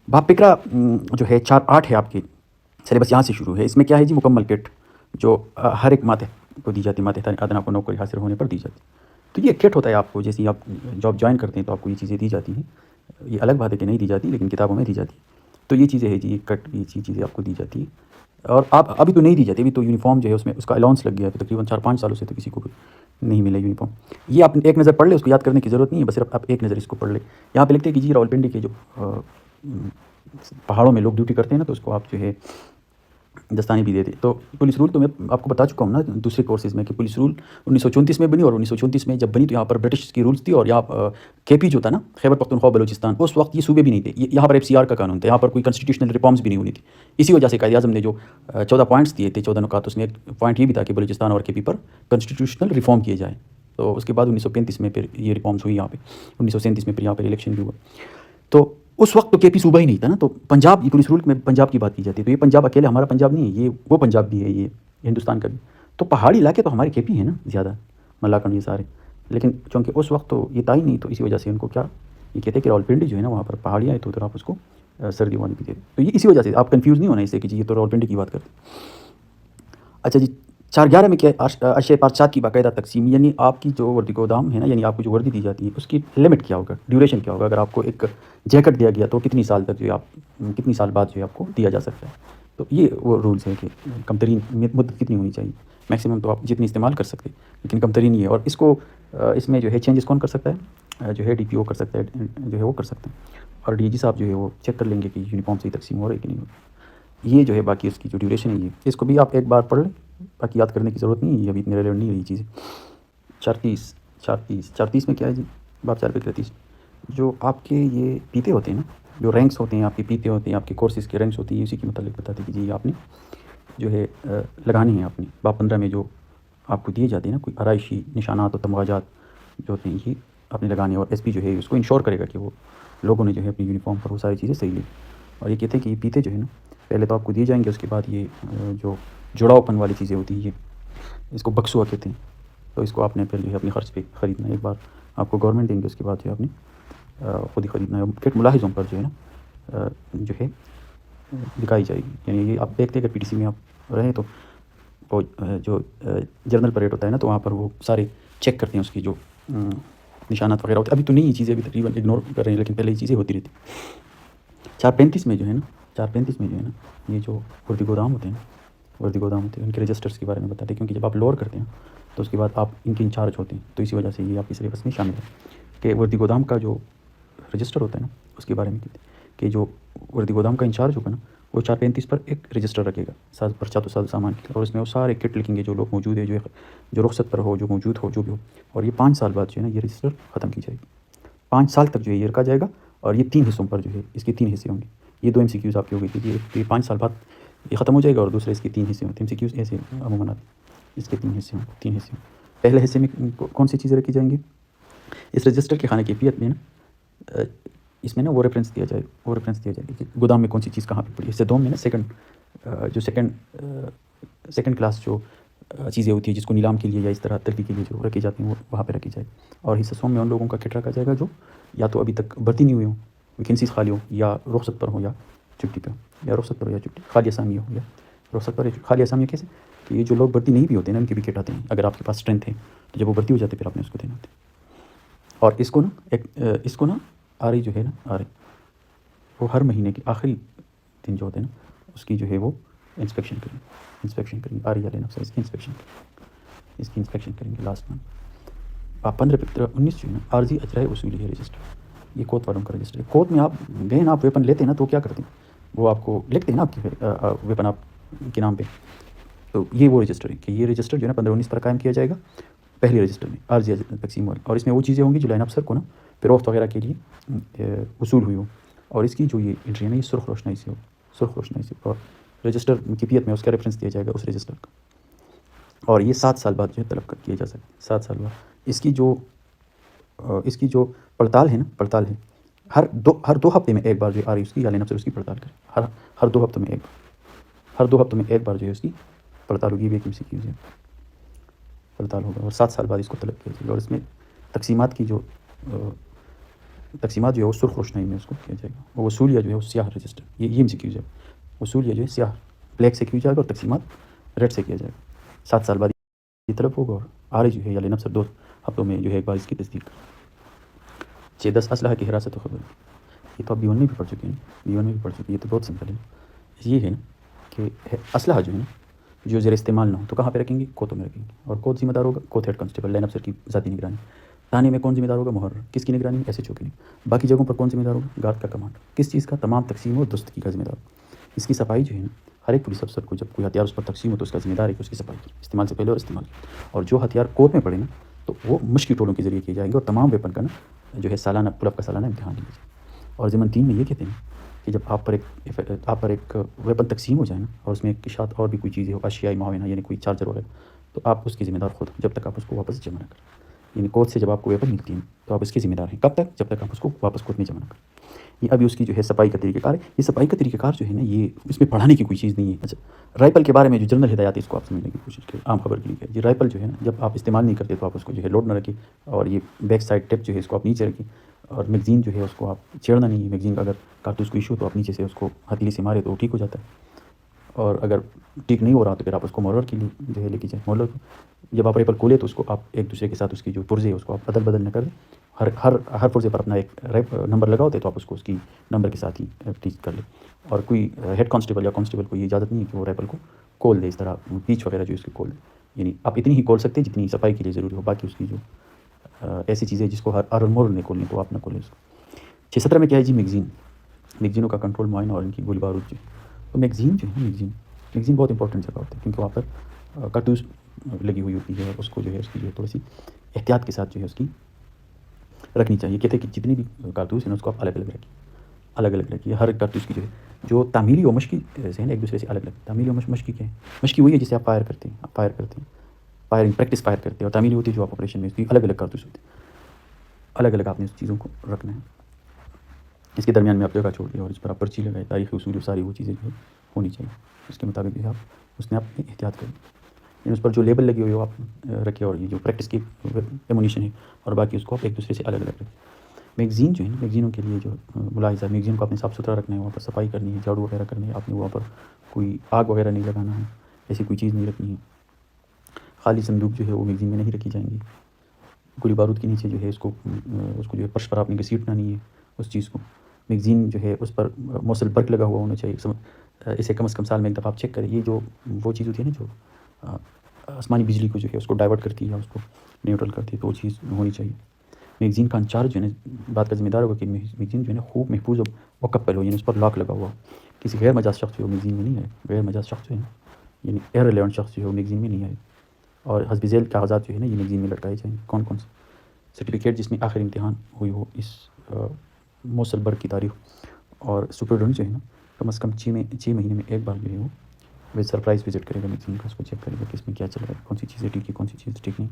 باب فکرہ جو ہے 4-8 ہے آپ کی سلیبس یہاں سے شروع ہے. اس میں کیا ہے جی مکمل کٹ جو ہر ایک ماتح کو دی جاتی ہے, ماتح ادنا کو نوکری حاصل ہونے پر دی جاتی ہے. تو یہ کٹ ہوتا ہے آپ کو, جیسے آپ جاب جوائن کرتے ہیں تو آپ کو یہ چیزیں دی جاتی ہیں. یہ الگ بات ہے کہ نہیں دی جاتی, لیکن کتابوں میں دی جاتی ہے. تو یہ چیزیں ہے جی, یہ کٹ یہ چیزیں آپ کو دی جاتی ہیں. اور آپ ابھی تو نہیں دی جاتی, ابھی تو یونیفارم جو ہے اس میں اس کا الاؤنس لگ گیا ہے, تو تقریباً 4-5 سالوں سے تو کسی کو بھی نہیں ملا یونیفارم. یہ آپ ایک نظر پڑھ لیں, اس کو یاد کرنے کی ضرورت نہیں ہے, بس صرف آپ ایک نظر اس کو پڑھ لیں. یہاں پہ لکھتے ہیں کہ جی راولپنڈی کے جو پہاڑوں میں لوگ ڈیوٹی کرتے ہیں نا, تو اس کو آپ جو ہے دستانے بھی دیتے. تو پولیس رول تو میں آپ کو بتا چکا ہوں نا دوسرے کورسز میں, کہ پولیس رول 1934 میں بنی, اور 1934 میں جب بنی تو یہاں پر برٹش کی رولس تھی, اور یہاں کے پی جو تھا نا, خیبر پختونخوا بلوچستان, اس وقت یہ صوبے بھی نہیں تھے. یہاں پر ایف سی آر کا قانون تھا, یہاں پر کوئی کنسٹیٹیوشنل ریفارمز بھی نہیں ہونی تھی. اسی وجہ سے قائد اعظم نے جو 14 پوائنٹس دیے تھے, 14 نکات, اس میں ایک پوائنٹ یہ بھی تھا کہ بلوچستان اور کے پی پر کنسٹیٹیوشنل ریفارم کیے جائیں. تو اس کے بعد 1935 میں پھر یہ ریفارمز ہوئی یہاں پہ, 1937 میں پھر یہاں پر الیکشن بھی ہوا. تو اس وقت تو کے پی صوبہ ہی نہیں تھا نا, تو پنجاب, یہ پولیس رول میں پنجاب کی بات کی جاتی ہے. تو یہ پنجاب اکیلے ہمارا پنجاب نہیں ہے, یہ وہ پنجاب بھی ہے, یہ ہندوستان کا بھی. تو پہاڑی علاقے تو ہمارے کے پی ہیں نا زیادہ, ملاکنڈ یہ سارے. لیکن چونکہ اس وقت تو یہ تائی نہیں, تو اسی وجہ سے ان کو کیا یہ کہتے ہیں کہ راولپنڈی جو ہے نا, وہاں پر پہاڑیاں ہیں, تو ادھر آپ اس کو سردی وانی بھی دیتے. تو یہ اسی وجہ سے آپ کنفیوز نہیں ہونا اس سے کہ جی یہ تو راولپنڈی کی بات کرتے ہیں. اچھا جی, 4-11 میں کیا اشیاء پارچات کی باقاعدہ تقسیم, یعنی آپ کی جو وردی گودام ہے نا, یعنی آپ کو جو وردی دی جاتی ہے اس کی لمٹ کیا ہوگا, ڈیوریشن کیا ہوگا. اگر آپ کو ایک جیکٹ دیا گیا تو کتنی سال تک جو ہے آپ, کتنی سال بعد جو ہے آپ کو دیا جا سکتا ہے. تو یہ وہ رولز ہیں کہ کم ترین مدت کتنی ہونی چاہیے. میکسیمم تو آپ جتنی استعمال کر سکتے, لیکن کم ترین یہ ہے. اور اس کو اس میں جو ہے چینجز کون کر سکتا ہے, جو ہے ڈی پی او کر سکتا ہے, جو ہے وہ کر سکتے ہیں. اور ڈی جی صاحب جو ہے وہ چیک کر لیں گے کہ یونیفارم صحیح تقسیم ہو رہی ہے کہ نہیں ہو رہی. یہ جو ہے باقی اس کی جو ڈیوریشن ہے, یہ اس کو بھی آپ ایک بار پڑھ لیں, باقی یاد کرنے کی ضرورت نہیں ہے, یہ ابھی اتنے ریلیونٹ نہیں ہے یہ چیزیں. 34 میں کیا ہے جی, باب 4 پہ 33, جو آپ کے یہ پیتے ہوتے ہیں نا, جو رینکس ہوتے ہیں آپ کے, پیتے ہوتے ہیں آپ کے کورسز کے رینکس ہوتی ہیں, اسی کے متعلق بتاتے کہ جی آپ نے جو ہے لگانی ہے اپنی. باب 15 میں جو آپ کو دیے جاتے ہیں نا, کوئی آرائشی نشانات اور تمغاجات جو ہوتے ہیں, یہ آپ نے لگانے. اور ایس پی جو ہے اس کو انشور کرے گا کہ وہ لوگوں نے جو ہے اپنی یونیفارم پر وہ ساری چیزیں صحیح لی. اور یہ کہتے ہیں کہ یہ پیتے جو ہے نا, پہلے تو آپ کو دیے جائیں گے, اس کے بعد یہ جو جڑاؤ پن والی چیزیں ہوتی ہیں, یہ اس کو بکسوا کہتے ہیں. تو اس کو آپ نے پھر جو ہے اپنے خرچ پہ خریدنا ہے. ایک بار آپ کو گورنمنٹ دیں گے, اس کے بعد جو ہے آپ نے خود ہی خریدنا ہے. پھر ملاحظوں پر جو ہے نا جو ہے دکھائی جائے گی. یعنی یہ آپ دیکھتے ہیں کہ پی ٹی سی میں آپ رہیں تو وہ جو جرنل پریڈ ہوتا ہے نا, تو وہاں پر وہ سارے چیک کرتے ہیں اس کی جو نشانات وغیرہ ہوتے ہیں. ابھی تو نہیں یہ چیزیں ابھی تقریباً اگنور کر رہے ہیں, لیکن پہلے یہ چیزیں ہوتی رہتی. 435 میں جو ہے نا, 435 میں جو ہے نا, یہ جو وردی گودام ہوتے ہیں, وردی گودام ہوتے ہیں, ان کے رجسٹرز کے بارے میں بتاتے ہیں. کیونکہ جب آپ لوڈ کرتے ہیں تو اس کے بعد آپ ان کے انچارج ہوتے ہیں, تو اسی وجہ سے یہ آپ کی سلیبس میں شامل ہے کہ وردی گودام کا جو رجسٹر ہوتا ہے نا, اس کے بارے میں کہتے ہیں کہ جو وردی گودام کا انچارج ہوگا نا, وہ 435 پر ایک رجسٹر رکھے گا, ساز پرچات و ساز سامان کی. اور اس میں وہ سارے کٹ لکھیں گے جو لوگ موجود ہیں, جو رخصت پر ہو, جو موجود ہو, جو بھی ہو. اور یہ 5 سال بعد جو ہے نا یہ رجسٹر ختم کی جائے گی. 5 سال تک جو ہے یہ رکھا جائے گا. اور یہ 3 حصوں پر جو ہے, اس کے 3 حصے ہوں گے. یہ 2 MCQs آپ کی ہو گئی کہ یہ 5 سال بعد یہ ختم ہو جائے گا, اور دوسرے اس کے 3 حصے ہوتے ہیں. MCQs ایسے عموماً اس کے 3 حصے ہوں, 3 حصے ہوں. پہلے حصے میں کون سی چیزیں رکھی جائیں گی, اس رجسٹر کے خانہ کیفیت میں نا, اس میں نا وہ ریفرنس دیا جائے, وہ ریفرنس دیا جائے کہ گودام میں کون سی چیز کہاں پہ پڑی. حصے 2 میں نا سیکنڈ کلاس جو چیزیں ہوتی ہیں, جس کو نیلام کے لیے یا اس طرح ترقی کے لیے جو رکھی جاتی ہیں, وہ وہاں پہ رکھی جائے. اور حصہ 100 میں ان لوگوں کا کٹ رکھا جائے گا جو یا تو ابھی تک بھرتی نہیں ہوئے ہوں, ویکینسیز خالی ہوں, یا رخصت پر ہوں, یا چھٹی پہ ہوں, یا رخصت پر ہو یا چھٹی, خالی اسامی ہو, یا رخصت پر. خالی اسامی کیسے کہ یہ جو لوگ بھرتی نہیں بھی ہوتے ہیں نا, ان کے بھی کٹ آتے ہیں. اگر آپ کے پاس اسٹرینتھ ہے تو جب وہ بھرتی ہو جاتے ہیں پھر آپ نے اس کو دینا ہوتا ہے. اور اس کو نا آ رہی جو ہے نا, آ رہی وہ ہر مہینے کے آخری دن جو ہوتے ہیں نا, اس کی جو ہے وہ انسپیکشن کریں گے. آ رہی ہے اس کی انسپیکشن کریں گے لاسٹ منتھ. آپ 15-19 جو ہے نا, عارضی اجرائے اصولی ہے رجسٹر. یہ کوت والوں کا رجسٹر ہے. کوت میں آپ گئے نا, آپ ویپن لیتے ہیں نا, تو کیا کرتے ہیں, وہ آپ کو لکھتے ہیں نا آپ کی ویپن آپ کے نام پہ. تو یہ وہ رجسٹر ہے کہ یہ رجسٹر جو ہے نا 15-19 پر قائم کیا جائے گا, پہلی رجسٹر میں عارضی تقسیم ہوئی. اور اس میں وہ چیزیں ہوں گی جو لائن افسر کو نا فروخت وغیرہ کے لیے وصول ہوئی ہو. اور اس کی جو یہ انٹری ہے نا, یہ سرخ روشنائی سے ہو, سرخ روشنائی سے. اور رجسٹر کیفیت میں اس کا ریفرنس دیا جائے گا, اس رجسٹر کا. اور یہ 7 سال بعد جو ہے طلب کیا جا سکتا ہے, 7 سال بعد. اس کی جو پڑتال ہے نا, پڑتال ہے ہر 2 ہفتے میں ایک بار جو آ رہی اس کی, یا لائن افسر اس کی پڑتال کرے. ہر 2 ہفتوں میں ایک بار, ہر 2 ہفتوں میں ایک بار جو ہے اس کی پڑتال ہوگی. بھی MCQs ہے پڑتال ہوگا, اور 7 سال بعد اس کو طلب کیا جائے گا. اور اس میں تقسیمات کی جو تقسیمات جو ہے وہ سرخ روشنائی میں اس کو کیا جائے گا، اور وصولیہ جو ہے وہ سیاہ رجسٹر، یہ ایم سی کیو جائے گا، وصولیہ جو ہے سیاہ بلیک سے کیا جائے گا اور تقسیمات ریڈ سے کیا جائے گا، 7 سال بعد یہ طلب ہوگا، اور آرے جو ہے یا لینب سر 2 ہفتوں میں جو ہے ایک بار اس کی تصدیق۔ 6-10 اسلحہ کی حراست و خبر، یہ تو آپ B1 میں بھی پڑھ چکے ہیں، B1 میں بھی پڑھ چکے ہیں، یہ تو بہت سمپل ہے۔ یہ ہے نا کہ اسلحہ جو ہے نا جو زیر استعمال نہ ہو تو کہاں پہ رکھیں گے؟ کوتوں میں رکھیں گے، اور کوت ذمہ دار ہوگا کوت ہیڈ کانسٹیبل لین افسر کی ذاتی نگرانی۔ تھانے میں کون ذمہ دار ہوگا؟ محرر۔ کس کی نگرانی؟ ایس ایچ او کی نہیں۔ باقی جگہوں پر کون ذمہ دار ہوگا؟ گارڈ کا کمانڈ۔ کس چیز کا؟ تمام تقسیم و درستگی کا ذمہ دار۔ اس کی صفائی جو ہے نا ہر ایک پولیس افسر کو جب کوئی ہتھیار اس پر تقسیم ہو تو اس کا ذمہ دار ہے کہ اس کی صفائی کی، استعمال سے پہلے اور استعمال کی، اور جو ہتھیار کوت میں پڑے نا تو وہ مشقی ٹولوں کے ذریعے کیے جائیں گے، اور تمام ویپن کا نا جو ہے سالانہ پل اپ کا سالانہ امتحان لیا جائے۔ اور ضمن 3 میں یہ کہتے ہیں کہ جب آپ پر ایک ویپن تقسیم ہو جائے نا اور اس میں ایک کے ساتھ اور بھی کوئی چیزیں ہو، اشیائی معاونہ یعنی کوئی چارجر وغیرہ، تو آپ اس کی ذمہ دار خود جب تک آپ اس کو واپس جمع نہ کریں۔ یعنی کوت سے جب آپ کو ویپن ملتی ہے تو آپ اس کے ذمہ دار ہیں، کب تک؟ جب تک آپ اس کو واپس کوت میں جمع نہ کریں۔ یہ ابھی اس کی جو ہے صفائی کا طریقہ کار ہے۔ یہ صفائی کا طریقہ کار جو ہے نا یہ اس میں پڑھانے کی کوئی چیز نہیں ہے۔ اچھا، رائفل کے بارے میں جو جنرل ہدایات ہے اس کو آپ سمجھنے کی کوشش کریں، عام خبر کے لیے۔ یہ رائفل جو ہے نا جب آپ استعمال نہیں کرتے تو آپ اس کو جو ہے لوڈ نہ رکھیں، اور یہ بیک سائڈ ٹپ جو ہے اس کو آپ نیچے رکھیں، اور میگزین جو ہے اس کو آپ چھیڑنا نہیں ہے۔ میگزین کا اگر کارتوس کو ایشو تو آپ نیچے سے اس کو ہتھیلی سے مارے تو وہ ٹھیک ہو جاتا ہے، اور اگر ٹھیک نہیں ہو رہا تو پھر آپ اس کو مولر کے لیے جو ہے لے کے جائیں۔ مولر جب آپ رائفل کھولے تو اس کو آپ ایک دوسرے کے ساتھ اس کی جو پرزے ہے اس کو آپ بدل نہ کریں، ہر پرزے پر اپنا ایک نمبر لگا ہوتے تو آپ اس کو اس کی نمبر کے ساتھ ہی ٹیچ کر لیں۔ اور کوئی ہیڈ کانسٹیبل یا کانسٹیبل کو یہ اجازت نہیں ہے کہ وہ رائفل کو کھول دے اس طرح پیچ وغیرہ جو اس کی کھول دے، یعنی آپ اتنی ہی کھول سکتے ہیں جتنی صفائی کے لیے ضروری ہو، باقی اس کی جو ایسی چیزیں جس کو ہر مور نہیں کھولنی تو آپ نہ کھولیں اس کو۔ 6-17 میں کیا ہے جی؟ میگزینوں کا کنٹرول معائنہ اور ان کی گولی بارود جو ہے، تو میگزین جو ہے میگزین بہت امپورٹنٹ جگہ ہوتا ہے، کیونکہ وہاں پر کارتوس لگی ہوئی ہوتی ہے، اور اس کو جو ہے اس کی جو ہے تھوڑی سی احتیاط کے ساتھ جو ہے اس کی رکھنی چاہیے۔ کہتے ہیں کہ جتنی بھی کارتوس ہیں اس کو آپ الگ الگ رکھیے، ہر کارتوس کی جو ہے جو تعمیری و مشقی سے ہیں ایک دوسرے سے الگ الگ۔ تعمیری و مشقی کیا ہے؟ مشقی وہی ہے جسے آپ فائر کرتے ہیں، فائرنگ پریکٹس فائر کرتے ہیں، اور تعمیری ہوتی ہے جو آپ آپریشن میں، اس کی الگ الگ کارتوس ہوتے ہیں، الگ آپ نے اس چیزوں کو رکھنا ہے۔ اس کے درمیان میں آپ جگہ چھوڑ دیا اور اس پر آپ پرچی لگائے، تاریخی اصول و ساری وہ چیزیں جو ہونی چاہیے، اس کے مطابق جو ہے آپ اس میں آپ احتیاط کریں، یعنی اس پر جو لیبل لگی ہوئی ہو آپ رکھیں، اور یہ جو پریکٹس کی ایمونیشن ہے اور باقی اس کو آپ ایک دوسرے سے الگ رکھیں۔ میگزین جو ہے نا میگزینوں کے لیے جو ملاحظہ، میگزین کو آپ نے صاف ستھرا رکھنا ہے، وہاں پر صفائی کرنی ہے، جھاڑو وغیرہ کرنی ہے، آپ نے وہاں پر کوئی آگ وغیرہ نہیں لگانا ہے، ایسی کوئی چیز نہیں رکھنی ہے۔ خالی صندوق جو ہے وہ میگزین میں نہیں رکھی جائیں گی۔ گولی بارود کے نیچے جو ہے اس کو جو ہے فرش پر آپ نے گھسیٹنا نہیں ہے اس چیز کو۔ میگزین جو ہے اس پر موصل برق لگا ہوا ہونا چاہیے، اسے کم از کم سال میں ایک دفعہ آپ چیک کریں۔ یہ جو وہ چیز ہوتی ہے نا جو آسمانی بجلی کو جو ہے اس کو ڈائیورٹ کرتی ہے یا اس کو نیوٹرل کرتی ہے، تو وہ چیز ہونی چاہیے۔ میگزین کا انچارج جو ہے نا بات کا ذمہ دار ہوگا کہ میگزین جو ہے نا خوب محفوظ و کپل ہو، یعنی اس پر لاک لگا ہوا ہو، کسی غیر مجاز شخص جو ہے میگزین میں نہیں آئے، غیر مجاز شخص جو ہے یعنی ایرریلیونٹ شخص جو ہے میگزین میں نہیں آئے۔ اور حسب ذیل کاغذات جو ہے نا یہ میگزین میں لٹکائے جائیں۔ کون سے؟ سرٹیفکیٹ جس میں آخر امتحان ہوئی ہو اس موصل برق کی تاریخ، اور سپرڈنٹ جو ہے نا کم از کم 6 مہینے میں ایک بار جو ہے وہ سرپرائز وزٹ کرے گا میگزین کا، اس کو چیک کرے گا کہ اس میں کیا چل رہا ہے، کون سی چیزیں ٹھیک ہے، کون سی چیز ٹھیک نہیں۔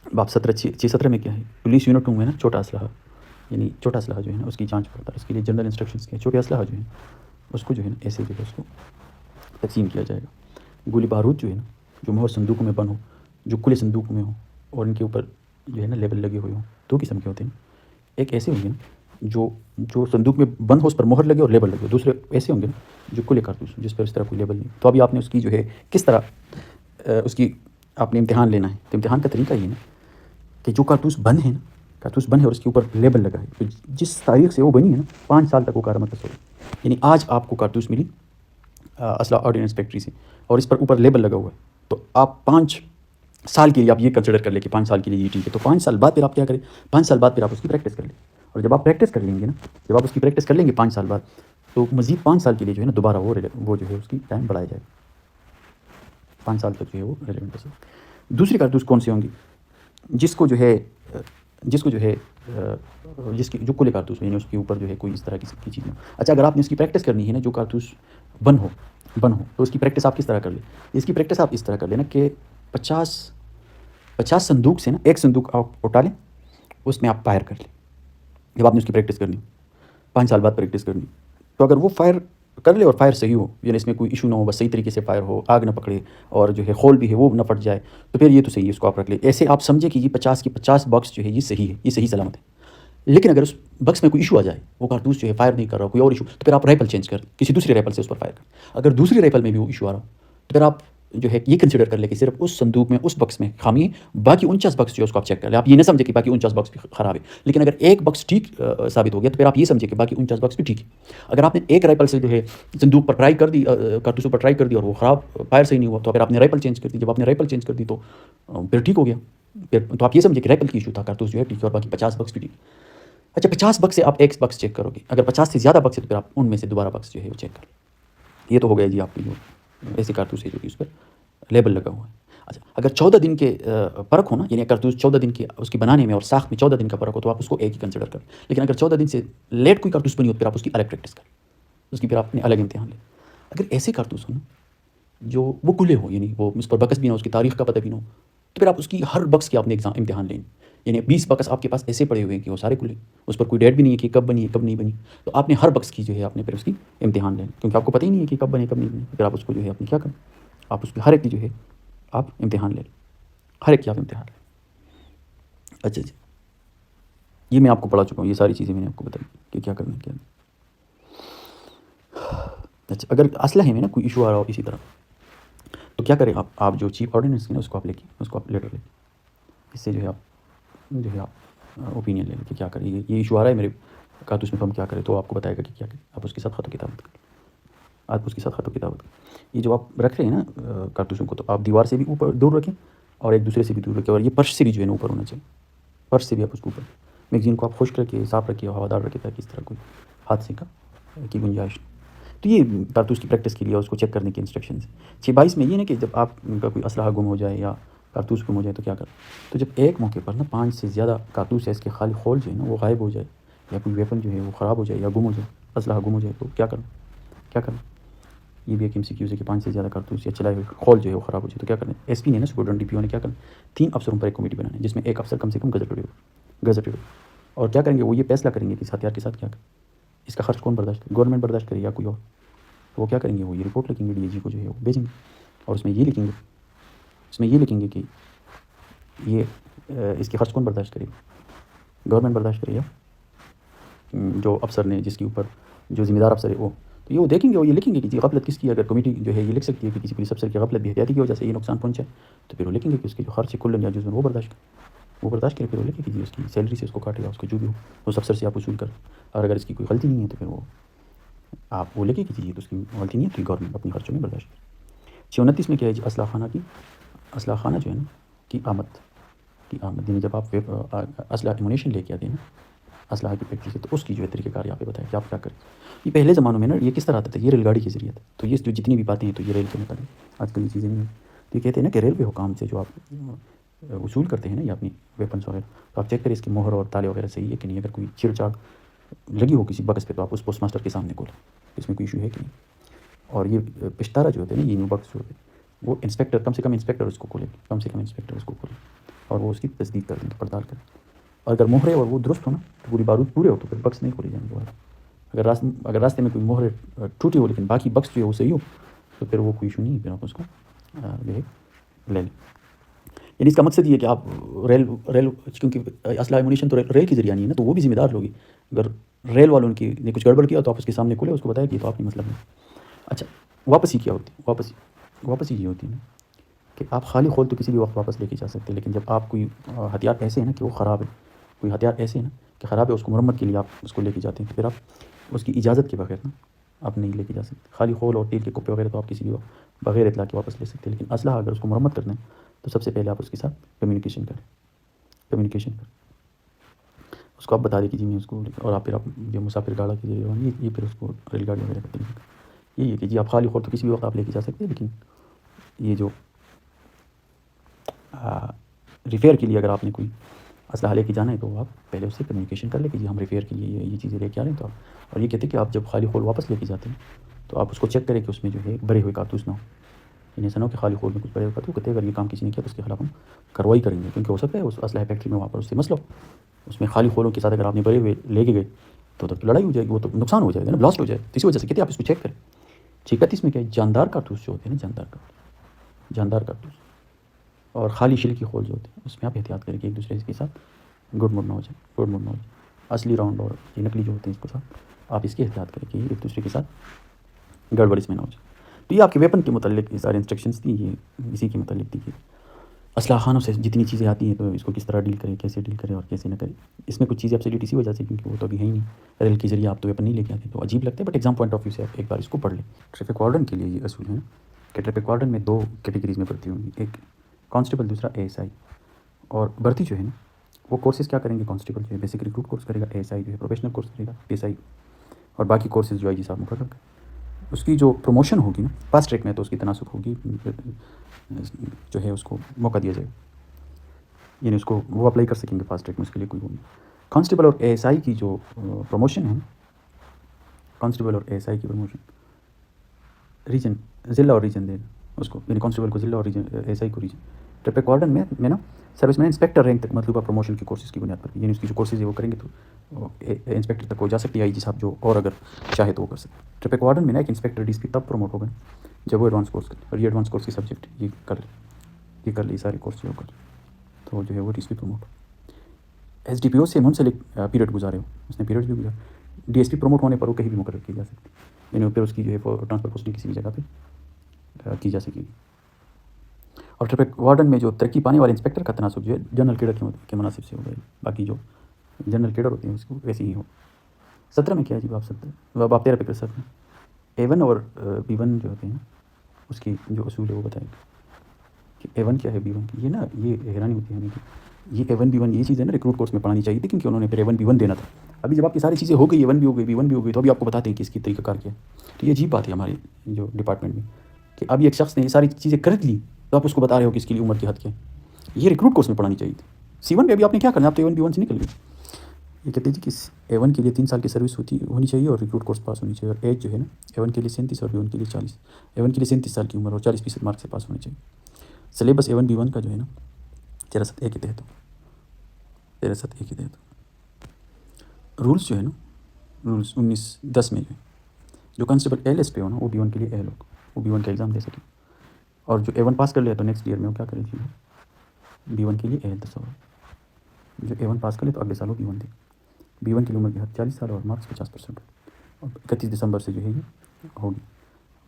باب 6-17 میں کیا ہے؟ پولیس یونٹوں میں نا چھوٹا اسلحہ، یعنی چھوٹا اسلحہ جو ہے نا اس کی جانچ پڑتا ہے، اس کے لیے جنرل انسٹرکشنز کے چھوٹے اسلحہ جو ہے اس کو جو ہے نا ایسے جو ہے اس کو تقسیم کیا جائے گا۔ گولی بارود جو ہے نا جو مہر صندوقوں میں بند ہو، جو کھلے صندوق میں ہو، اور ان کے اوپر جو ہے نا لیبل لگے ہوئے ہوں، 2 قسم کے ہوتے ہیں۔ ایک ایسے ہوں گے نا جو صندوق میں بند ہو، اس پر مہر لگے اور لیبل لگے، دوسرے ایسے ہوں گے نا جو کھلے کارتوس جس پر اس طرح کوئی لیبل نہیں۔ تو ابھی آپ نے اس کی جو ہے کس طرح اس کی آپ نے امتحان لینا ہے، تو امتحان کا طریقہ یہ ہے نا کہ جو کارتوس بند ہے اور اس کے اوپر لیبل لگا ہے، تو جس تاریخ سے وہ بنی ہے نا 5 سال تک وہ کارآمد ہوگا۔ یعنی آج آپ کو کارتوس ملی اسلحہ آرڈیننس فیکٹری سے، اور اس پر اوپر لیبل لگا ہوا ہے، تو آپ 5 سال کے لیے آپ یہ کنسیڈر کر لیں کہ 5 سال کے لیے یہ ٹھیک ہے، تو 5 سال بعد پھر آپ کیا کریں؟ 5 سال بعد پھر آپ اس کی پریکٹس کر لیں، اور جب آپ پریکٹس کر لیں گے نا، جب آپ اس کی پریکٹس کر لیں گے 5 سال بعد، تو مزید 5 سال کے لیے جو ہے نا دوبارہ وہ جو ہے اس کی ٹائم بڑھایا جائے گا، 5 سال تک جو ہے وہ ریلیونٹ ہے۔ دوسری کارتوس کون سی ہوں گی؟ جس کو جو ہے جس کی جو کھلے کارتوس ہیں، یعنی اس کے اوپر جو ہے کوئی اس طرح کی چیز نہیں۔ اچھا، اگر آپ نے اس کی پریکٹس کرنی ہے نا جو کارتوس بند ہو تو اس کی پریکٹس آپ کس طرح کر لیں؟ اس کی پریکٹس آپ اس طرح کر لیں نا کہ 50 صندوق سے نا ایک صندوق آپ اٹھا لیں، اس میں آپ فائر کر لیں۔ جب آپ نے اس کی پریکٹس کرنی 5 سال بعد پریکٹس کرنی، تو اگر وہ فائر کر لے اور فائر صحیح ہو، یعنی اس میں کوئی ایشو نہ ہو، بس صحیح طریقے سے فائر ہو، آگ نہ پکڑے، اور جو ہے خول بھی ہے وہ نہ پھٹ جائے، تو پھر یہ تو صحیح ہے، اس کو آپ رکھ لیں۔ ایسے آپ سمجھے کہ یہ 50 کی 50 باکس جو ہے یہ صحیح ہے، یہ صحیح سلامت ہے۔ لیکن اگر اس بکس میں کوئی ایشو آ جائے، وہ کارتوس جو ہے فائر نہیں کر رہا، کوئی اور ایشو، تو پھر آپ رائفل چینج کر کسی دوسری رائفل سے اس پر فائر کر. اگر دوسری رائفل میں بھی وہ ایشو آ رہا ہو تو پھر آپ جو ہے یہ کنسیڈر کر لیں کہ صرف اس صندوق میں، اس بکس میں خامی ہے، باقی 49 بکس جو ہے اس کو آپ چیک کر لیں. آپ یہ نہ سمجھیں کہ باقی 49 بکس بھی خراب ہے، لیکن اگر ایک بکس ٹھیک ثابت ہو گیا تو پھر آپ یہ سمجھیں کہ باقی 49 بکس بھی ٹھیک ہے. اگر آپ نے ایک رائفل سے جو ہے صندوق پر ٹرائی کر دی، کارتوسوں پر ٹرائی کر دی اور وہ خراب، فائر صحیح نہیں ہوا، تو پھر آپ نے رائفل چینج کر دی. جب آپ نے رائفل چینج کر دی تو پھر ٹھیک ہو گیا. پھر تو آپ یہ سمجھیں کہ رائفل کی ایشو تھا، کارتوس جو ہے ٹھیک ہے اور باقی 50 بکس بھی ٹھیک. اچھا 50 بکس سے آپ ایک بکس چیک کرو گے، اگر 50 سے زیادہ بکس ہے تو پھر آپ ان میں سے دوبارہ بکس جو ہے وہ چیک کر لیں. یہ تو ہو گیا جی آپ کی جو ایسے کارتوس ہے جو کہ اس پر لیبل لگا ہوا ہے. اچھا اگر 14 دن کے فرق ہو نا، یعنی کارتوس 14 دن کے اس کی بنانے میں اور ساخت میں 14 دن کا فرق ہو تو آپ اس کو ایک ہی کنسیڈر کریں. لیکن اگر 14 دن سے لیٹ کوئی کارتوس بنی ہو تو پھر آپ اس کی الگ پریکٹس کریں، اس کی پھر آپ نے الگ امتحان لیں. اگر ایسے کارتوس ہو نا جو وہ کھلے ہو، یعنی وہ اس پر بکس بھی نہ ہو، اس کی تاریخ کا پتہ بھی نہ ہو، تو پھر آپ اس کی ہر بکس کی آپ نے امتحان لیں. یعنی 20 بکس آپ کے پاس ایسے پڑے ہوئے ہیں کہ وہ سارے کھلے، اس پر کوئی ڈیٹ بھی نہیں ہے کہ کب بنی ہے کب نہیں بنی، تو آپ نے ہر بکس کی جو ہے آپ نے پھر اس کی امتحان لیں، کیونکہ آپ کو پتہ ہی نہیں ہے کہ کب بنے کب نہیں بنے. پھر آپ اس کو جو ہے آپ نے کیا کریں، آپ اس کی ہر ایک کی جو ہے آپ امتحان لیں، ہر ایک کی آپ امتحان لیں. اچھا جی، یہ میں آپ کو پڑھا چکا ہوں، یہ ساری چیزیں میں نے آپ کو بتائی کہ کیا کرنا ہے کیا نہیں. اچھا اگر اسلحے میں نا کوئی ایشو آ رہا ہو اسی طرح تو کیا کریں آپ جو چیف آرڈیننس کی نا اس کو آپ لے کے، اس کو آپ لیٹر لیں، اس سے جو ہے آپ اوپینین لیں کہ کیا کریں. یہ ایشو آ رہا ہے میرے کارتوس میں، تو ہم کیا کریں، تو آپ کو بتائے گا کہ کیا کریں. آپ اس کے ساتھ خط و کتابت کریں، آپ اس کے ساتھ خط و کتابت کریں. یہ جو آپ رکھ رہے ہیں نا کارتوسوں کو، تو آپ دیوار سے بھی اوپر دور رکھیں اور ایک دوسرے سے بھی دور رکھیں، اور یہ فرش سے بھی جو ہے نا اوپر ہونا چاہیے. فرش سے بھی آپ اس کو اوپر، میگزین کو آپ خشک رکھیے، صاف رکھیے، ہوادار رکھیے، تاکہ اس طرح کوئی حادثے کی گنجائش. تو یہ کارتوس کی پریکٹس کے لیے اس کو چیک کرنے کی انسٹرکشنز. 622 میں یہ نا کہ جب آپ کا کوئی اسلحہ گم ہو جائے یا کارتوس گم ہو جائے تو کیا کریں. تو جب ایک موقع پر نا 5 سے زیادہ کارتوس ہے، اس کے خالی خول جو ہے نا وہ غائب ہو جائے، یا کوئی ویپن جو ہے وہ خراب ہو جائے یا گم ہو جائے، اسلحہ گم ہو جائے، تو کیا کریں. یہ بھی ایک MCQ ہے کہ 5 سے زیادہ کارتوس یا چلائے ہوئے خول جو ہے وہ خراب ہو جائے تو کیا کریں. SP نے نا سپرڈنٹ DPO نے کیا کریں، 3 افسروں پر ایک کمیٹی بنانی ہے جس میں ایک افسر کم سے کم گزٹڈ ہو. اور کیا کریں گے، وہ یہ فیصلہ کریں گے کہ اس ہتھیار کے ساتھ کیا کریں، اس کا خرچ کون برداشت کرے، گورنمنٹ برداشت کرے یا کوئی اور. تو وہ کیا کریں گے، وہ یہ رپورٹ لکھیں گے DIG کو جو ہے وہ بھیجیں گے، اور اس میں یہ لکھیں گے کہ یہ اس کے خرچ کون برداشت کرے گا، گورنمنٹ برداشت کرے یا جو افسر نے جس کے اوپر جو ذمہ دار افسر ہے وہ. تو یہ وہ دیکھیں گے، وہ یہ لکھیں گے کہ غفلت کس کی. اگر کمیٹی جو ہے یہ لکھ سکتی ہے کہ کسی پولیس افسر کی غفلت بھی احتیاطی کی وجہ سے یہ نقصان پہنچا ہے، تو پھر وہ لکھیں گے کہ اس کے جو خرچ ہے کلن یا جزوًا وہ برداشت کرے. پھر وہ لکھیں کہ اس کی سیلری سے اس کو کاٹے گا، اس کو جو بھی ہو اس افسر سے آپ وصول کریں. اور اگر اس کی کوئی غلطی نہیں ہے تو پھر وہ آپ وہ لکھیں کہ تو اس کی غلطی نہیں ہے، تو گورنمنٹ اپنی خرچوں میں برداشت کرے. 629 میں کیا ہے جی، اسلحہ خانہ جو ہے نا کی آمد، یعنی جب آپ اسلحہ ایمونیشن لے کے آتے ہیں نا اسلحہ کی فیکٹری سے، تو اس کی جو ہے طریقہ کار یہاں پہ بتائیں کہ آپ کیا کریں. یہ پہلے زمانوں میں نا یہ کس طرح آتا تھا، یہ ریل گاڑی کے ذریعے تھا. تو یہ جو جتنی بھی باتیں ہیں تو یہ ریل کے متعلق. آج کل یہ چیزیں نہیں ہیں. تو یہ کہتے ہیں نا کہ ریلوے حکام سے جو آپ وصول کرتے ہیں نا یا اپنی ویپنس وغیرہ، تو آپ چیک کریں اس کی مہر اور تالے وغیرہ صحیح ہے کہ نہیں. اگر کوئی چھیڑ چھاڑ لگی ہو کسی بکس پہ تو آپ اس پوسٹ ماسٹر کے سامنے کھولیں، اس میں کوئی ایشو ہے کہ نہیں. اور یہ پشتارہ جو ہوتے ہیں نا، یہ نیو بکس جو ہوتے ہیں، وہ انسپیکٹر کم سے کم انسپیکٹر اس کو کھولیں، اور وہ اس کی تصدیق کر دیں، پڑتال کریں. اور اگر مہرے اور وہ درست ہو نا تو پوری بارود پورے ہو تو پھر بکس نہیں کھولے جائیں گے. اگر راستے میں کوئی مہرے ٹوٹی ہو لیکن باقی بکس جو ہے وہ صحیح ہو تو پھر وہ کوئی ایشو نہیں ہے، پھر آپ اس کو جو ہے لے لیں. یعنی اس کا مقصد یہ ہے کہ آپ ریل کیونکہ اسلحہ ایمونیشن تو ریل کے ذریعہ نہیں ہے نا، تو وہ بھی ذمہ دار لوگ ہیں. اگر ریل والوں نے کچھ گڑبڑ کیا تو آپ اس کے سامنے کھولے، اس کو بتائیں کہ تو آپ نے مسئلہ نہیں. اچھا واپسی کیا ہوتی ہے، واپسی یہ ہوتی ہے نا کہ آپ خالی خول تو کسی بھی وقت واپس لے کے جا سکتے ہیں، لیکن جب آپ کوئی ہتھیار ایسے ہیں نا کہ وہ خراب ہے، کوئی ہتھیار ایسے ہیں نا کہ خراب ہے، اس کو مرمت کے لیے آپ اس کو لے کے جاتے ہیں، تو پھر آپ اس کی اجازت کے بغیر نا آپ نہیں لے کے جا سکتے. خالی خول اور تیل کے کپے وغیرہ تو آپ کسی بھی وقت بغیر اطلاع کے واپس لے سکتے ہیں، لیکن اسلحہ اگر اس کو مرمت کرنا ہے تو سب سے پہلے آپ اس کے ساتھ کمیونیکیشن کریں. اس کو آپ بتا دیں کہ جی میں اس کو، اور آپ پھر آپ جو مسافر گاڑا کے ذریعے یہ پھر اس کو ریل گاڑی وغیرہ کرتے ہیں. یہی ہے کہ جی آپ خالی خول تو کسی بھی وقت آپ لے کے جا سکتے ہیں، لیکن یہ جو ریفیئر کے لیے اگر آپ نے کوئی اسلحہ لے کے جانا ہے تو آپ پہلے اس سے کمیونیکیشن کر لیں کہ جی ہم ریفیئر کے لیے یہ چیزیں لے کے آ رہے ہیں. تو اور یہ کہتے ہیں کہ آپ جب خالی خول واپس لے کے جاتے ہیں تو آپ اس کو چیک کریں کہ اس میں جو ہے بھرے ہوئے کارتوس نہ ہو. یعنی ایسا نہ ہو کہ خالی خول میں کچھ بھرے ہوئے کارتوس، کہتے ہیں اگر یہ کام کسی نے کیا تو اس کے خلاف ہم کارروائی کریں گے، کیونکہ ہو سکتا ہے اس اسلحہ فیکٹری میں وہاں پر اس سے مسئلہ ہو. اس میں خالی خولوں کے ساتھ اگر آپ نے بھرے ہوئے لے کے گئے تو لڑائی ہو جائے گی، وہ تو نقصان ہو جائے گا نا، بلاسٹ ہو جائے. اسی وجہ سے کہتے ہیں آپ اس کو چیک کریں. 36 میں کیا ہے، جاندار کارتوس جو ہوتے ہیں نا، جاندار کارتوس اور خالی شل کی خول جو ہوتے ہیں اس میں آپ احتیاط کریں کہ ایک دوسرے کے ساتھ گڑ مڑ نہ ہو جائے. اصلی راؤنڈ اور یہ نکلی جو ہوتے ہیں اس کو ساتھ آپ اس کی احتیاط کریں کہ ایک دوسرے کے ساتھ گڑبڑ اس میں نہ ہو جائے. تو یہ آپ کے ویپن کے متعلق یہ سارے انسٹرکشنز تھیں, یہ اسی کے متعلق تھی کہ اسلحہ خانوں سے جتنی چیزیں آتی ہیں تو اس کو کس طرح ڈیل کریں, کیسے ڈیل کریں اور کیسے نہ کریں. اس میں کچھ چیزیں ایبسلیوٹ اسی وجہ سے کیونکہ وہ تو ابھی ہے ہی نہیں, ریل کے ذریعے آپ تو ویپن نہیں لے کے آتے, تو عجیب لگتا ہے. But exam point of view سے آپ ایک بار اس کو پڑھ لیں. ٹریفک وارڈن کے لیے یہ اصول ہے نا کہ ٹریفک وارڈن میں 2 کیٹیگریز میں بھرتی ہوں گی, ایک کانسٹیبل, دوسرا اے ایس آئی. اور بھرتی جو ہے نا وہ کورسز کیا کریں گے, کانسٹیبل جو ہے بیسک ریکروٹ کورس کرے گا, اے ایس آئی جو ہے پروفیشنل کورس کرے گا, پی ایس آئی اور باقی کورسز جو آئی جی صاحب مقرر کریں. اس کی جو پروموشن ہوگی نا فاسٹ ٹریک میں تو اس کی تناسب ہوگی, جو ہے اس کو موقع دیا جائے, یعنی اس کو وہ اپلائی کر سکیں گے فاسٹ ٹریک میں, اس کے لیے کوئی وہ نہیں. کانسٹیبل اور اے ایس آئی کی جو پروموشن ہے, کانسٹیبل اور اے ایس آئی کی پروموشن ریجن, ضلع اور ریجن دے اس کو, یعنی کانسٹیبل کو ضلع اور ریجن, اے ایس آئی کو ریجن. ٹریفک وارڈن میں نا سروس مین انسپیکٹر رینک تک مطلوبہ پروموشن کی کورسز کی بنیاد پر, یعنی اس کی جو کورسز ہے وہ کریں گے تو انسپیکٹر تک ہو جا سکتی ہے آئی جی صاحب, جو اور اگر چاہے تو وہ کر سکتے. ٹریفک وارڈن میں نا ایک انسپیکٹر ڈی ایس پی تب پروموٹ ہوگا جب وہ ایڈوانس کورس کرے, اور یہ ایڈوانس کورس کی سبجیکٹ یہ کر لی سارے کورس جو کر لے, تو جو ہے وہ D S P promote. S D P O سے منسلک پیریڈ گزارے ہو, اس نے پیریڈ بھی گزارا. ڈی ایس پی پروموٹ ہونے پر وہ کہیں بھی مقرر کی جا سکتی, یعنی پھر اس کی جو ہے ٹرانسفر پوسٹنگ کسی بھی جگہ پہ کی جا سکے گی. اور ٹریفک وارڈن میں جو ترقی پانے والے انسپیکٹر کا تناسب جو ہے جنرل کیڈر کے مناسب سے ہوگا, باقی جو جنرل کیڈر ہوتے ہیں اس کو ویسے ہی ہو. 17 میں کیا ہے جی, آپ 13 پہ کر سکتے ہیں. A1 اور B1 جو ہوتے ہیں اس کی جو اصول ہے وہ بتائیں کہ A1 کیا ہے, B1 کی, یہ نا یہ حیرانی ہوتی ہے ہمیں کہ یہ A1 B1 یہ چیزیں نا ریکروٹ کورس میں پڑھانی چاہیے تھی, کیونکہ انہوں نے پھر A1 B1 دینا تھا. ابھی جب آپ کی ساری چیزیں ہو گئی, A1 بھی ہو گئی, B1 بھی ہو گئی, تو ابھی آپ کو بتاتے ہیں کہ اس کی طریقہ کار کیا ہے. تو یہ عجیب بات ہے ہمارے جو ڈپارٹمنٹ میں کہ ابھی ایک شخص نے یہ ساری چیزیں کر لی تو آپ اس کو بتا رہے ہو کہ اس کے لیے عمر کی حد کیا ہے. یہ ریکروٹ کورس میں پڑھانی چاہیے تھی. C1 پہ ابھی آپ نے کیا کرنا, آپ تو A1 B1 سے نکل گئے. یہ کہتے ہیں کہ A1 کے لیے 3 سال کی سروس ہونی چاہیے اور ریکروٹ کورس پاس ہونی چاہیے, اور ایج جو ہے نا A1 کے لیے 37 اور B1 کے لیے 40. A1 کے لیے 37 سال کی عمر اور 40% مارک سے پاس ہونے چاہیے. سلیبس A1 B1 کا جو ہے نا 63A کے تحت 63A کے تحت. رولس جو ہے نا, رولس 1910 میں جو کانسٹیبل ایل ایس پہ ہو نا وہ B1 کے لیے اہل ہوگا, وہ B1 کا ایگزام دے سکے. اور جو A1 پاس کر لیا تو نیکسٹ ایئر میں وہ کیا کرے گی, B1 کے لیے اہل تصور. جو A1 پاس کر لے تو اگلے سال وہ B1 دے. B1 کی عمر کی حد 40 سال اور مارکس 50%. اور 31 دسمبر سے جو ہے یہ ہوگی.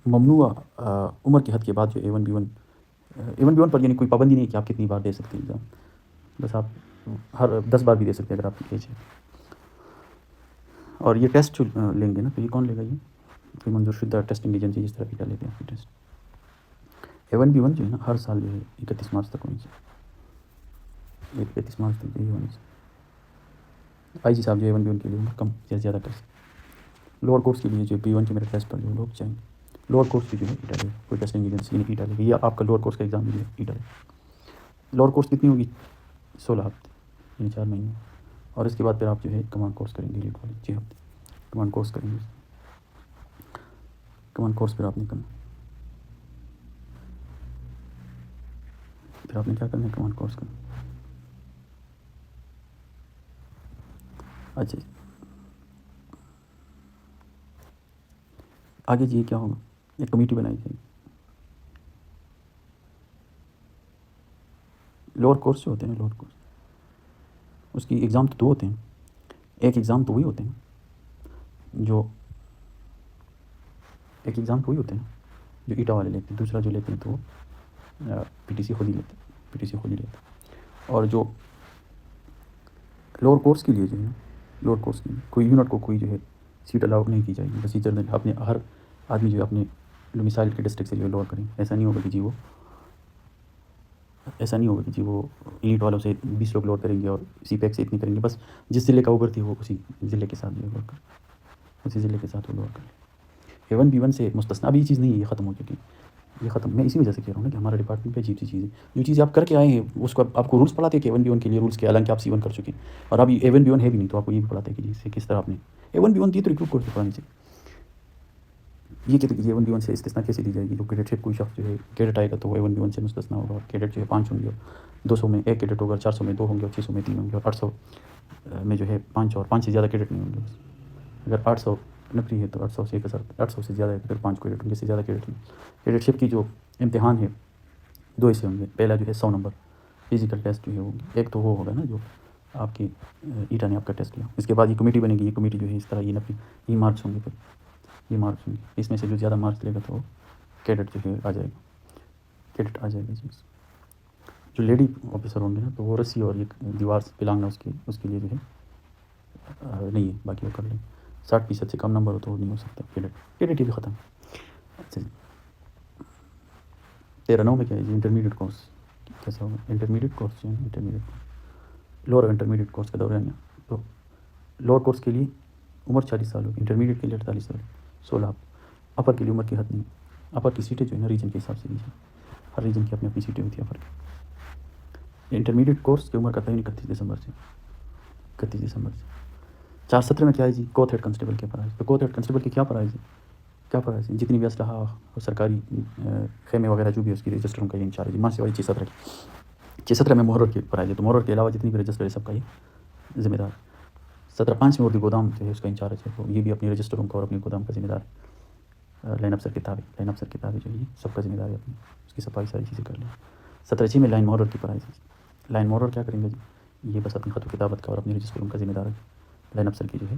ممنوع عمر کی حد کے بعد جو A1 B1 پر یعنی کوئی پابندی نہیں کہ آپ کتنی بار دے سکتے ہیں ایگزام, بس آپ ہر 10 بار بھی دے سکتے ہیں اگر آپ کی ایج ہے. اور یہ ٹیسٹ جو لیں گے نا تو یہ کون لے گا, یہ منظور شدہ ٹیسٹنگ ایجنسی جس طرح کی لیتے ہیں آپ کی ٹیسٹ. A1 B1 جو ہے نا ہر سال جو ہے 31 مارچ تک ہونی چاہیے, 31 مارچ تک یہی ہونی چاہیے. آئی جی صاحب جو A1 B1 کے لیے کم یا زیادہ کر سکتے. لوور کورس کے لیے جو B1 کے میرے ٹیسٹ پر جو لوگ چاہیں لوور کورس کی جو ہے ایٹا لے, کوئی ٹیسٹنگ ایجنسی نہیں ایٹا لے گی, یا آپ کا لوور کورس کا ایگزام بھی جو ہے ایٹا لے. لوور کورس کتنی ہوگی, 16 ہفتے یعنی 4 مہینے. اور اس کے بعد پھر آپ جو ہے کمانڈ کورس کریں گے, لیٹ والے 6 ہفتے کمانڈ کورس کریں گے. کمانڈ کورس پھر آپ نے کرنا, پھر آپ نے کیا کرنا ہے, کمانڈ کورس کرنا. اچھا آگے جی کیا ہوگا, ایک کمیٹی بنائی جائے گی. لوور کورس جو ہوتے ہیں نا, لوور کورس اس کی ایگزام تو 2 ہوتے ہیں. ایک ایگزام تو وہی ہوتے ہیں جو ایٹا والے لیتے ہیں, دوسرا جو لیتے ہیں تو وہ پی ٹی سی خود ہی لیتے. اور جو لوور کورس کے لیے جو ہے نا, لوور کورس کے لیے کوئی یونٹ کو کوئی جو ہے سیٹ الاؤ نہیں کی جائے گی. بس ٹیچر اپنے ہر آدمی جو ہے اپنے مثال کے ڈسٹرکٹ سے جو ہے لوور کریں. ایسا نہیں ہوگا کہ جی وہ ایلیٹ والوں سے 20 لوگ لوڈ کریں گے اور سی پیک سے اتنی کریں گے. بس جس ضلع کا اوبر تھی وہ اسی ضلع کے ساتھ جو ہے لوڈ کریں, اسی ضلع کے ساتھ وہ لوڈ کریں. A1 B1 سے مستثنا. اب یہ چیز نہیں ہے, یہ ختم ہو چکی ہے, یہ ختم. میں اسی وجہ سے کہہ رہا ہوں نا کہ ہمارا ڈپارٹمنٹ پہ عجیب سی چیز ہے. جو چیزیں آپ کر کے آئے ہیں اس کو آپ کو رولس پڑھاتے ہیں کہ A1 B1 کے لیے رولس کے, حالانکہ آپ C1 کر چکے ہیں, اور ابھی A1 B1 ہے بھی نہیں تو آپ کو یہ بھی پڑھاتے ہیں کہ جس سے کس طرح آپ نے A1 B1 دی تو ریکروٹ کورس سے پڑھانی چاہیے. یہ کہتے ہیں کہ A1 B1 سے استثنا کیسے دی جائے گی. جو کیڈٹ شپ کوئی شخص جو ہے کیڈٹ آئے گا تو وہ A1 B1 سے مستثنا ہوگا. اور کیڈٹ جو ہے 5 ہوں گے, 200 میں 1 کیڈٹ ہوگا, 400 میں 2 ہوں گے, اور 600 میں 3 ہوں گے, اور 800 میں جو ہے 5 اور 5 سے زیادہ کیڈٹ نہیں ہوں گے. بس اگر 800 نفری ہے تو 800 سے 1000, 800 سے زیادہ ہے تو پھر 5 کیڈٹ ہوں گے, سے زیادہ کیڈٹ نہیں. کیڈٹ شپ کی جو امتحان ہے 2 حصے ہوں گے. پہلا جو ہے 100 نمبر فزیکل ٹیسٹ جو ہے ہوگی. ایک تو وہ ہوگا نا جو آپ کی ایٹا نے آپ کا ٹیسٹ کیا. اس کے بعد یہ کمیٹی بنے گی. یہ کمیٹی جو ہے اس طرح یہ نفی یہ مارکس ہوں گے. پھر یہ مارکس ہوں گے. اس میں سے جو زیادہ مارکس لے گا تو وہ کیڈٹ جو ہے آ جائے گا. کیڈٹ آ جائے گا جی. جو لیڈی آفیسر ہوں گے نا تو وہ رسی اور یہ دیوار سے پلانگنا اس کے لیے جو ہے نہیں ہے. باقی وہ کر لیں. 60% سے کم نمبر ہو تو وہ نہیں ہو سکتا کیڈٹ. کیڈٹ بھی ختم. اچھا جی. 13 میں کیا ہے جی انٹرمیڈیٹ کورس کیسا ہوگا. انٹرمیڈیٹ کورس جو ہے انٹرمیڈیٹ لوور انٹرمیڈیٹ کورس کا دورہ ہے. تو لوور کورس کے لیے عمر 40 سال ہوگی. انٹرمیڈیٹ کے لیے 48 سال 16. اپر کے لیے عمر کی حد نہیں. اپر کی سیٹیں جو ہے نا ریجن کے حساب سے دی جائیں. ہر ریجن کی اپنی سیٹیں ہوتی ہیں اپر کی. انٹرمیڈیٹ کورس کی عمر کا تعین 31 دسمبر سے 417 میں کیا ہے جی کوتھ ہیڈ کنسٹیبل کے پرائز. تو کوتھ ہیڈ کنسٹیبل کی کیا پرائز ہے جتنی بھی اسلحہ اور سرکاری خیمے وغیرہ جو بھی اس کی رجسٹروں کا یہ انچارج ہے. ماں سے والی 617 میں محرر کی پرائز ہے. تو محرر کے علاوہ جتنی بھی رجسٹر ہے سب کا یہ ذمہ دار. 17/5 میں اردو گودام جو ہے اس کا انچارج ہے. تو یہ بھی اپنی رجسٹروں کا اور اپنی گودام کا ذمہ دار ہے. لائن افسر کتابیں جو ہے سب کا ذمہ دار ہے اپنی. اس کی صفائی ساری چیزیں کر لیں. 17/6 میں لائن محرر کی پرائز ہے. لائن محرر کیا کریں گے جی یہ بس اپنی خط و کتابت کا اور اپنی رجسٹروں کا ذمہ دار ہے. لائن افسر کی جو ہے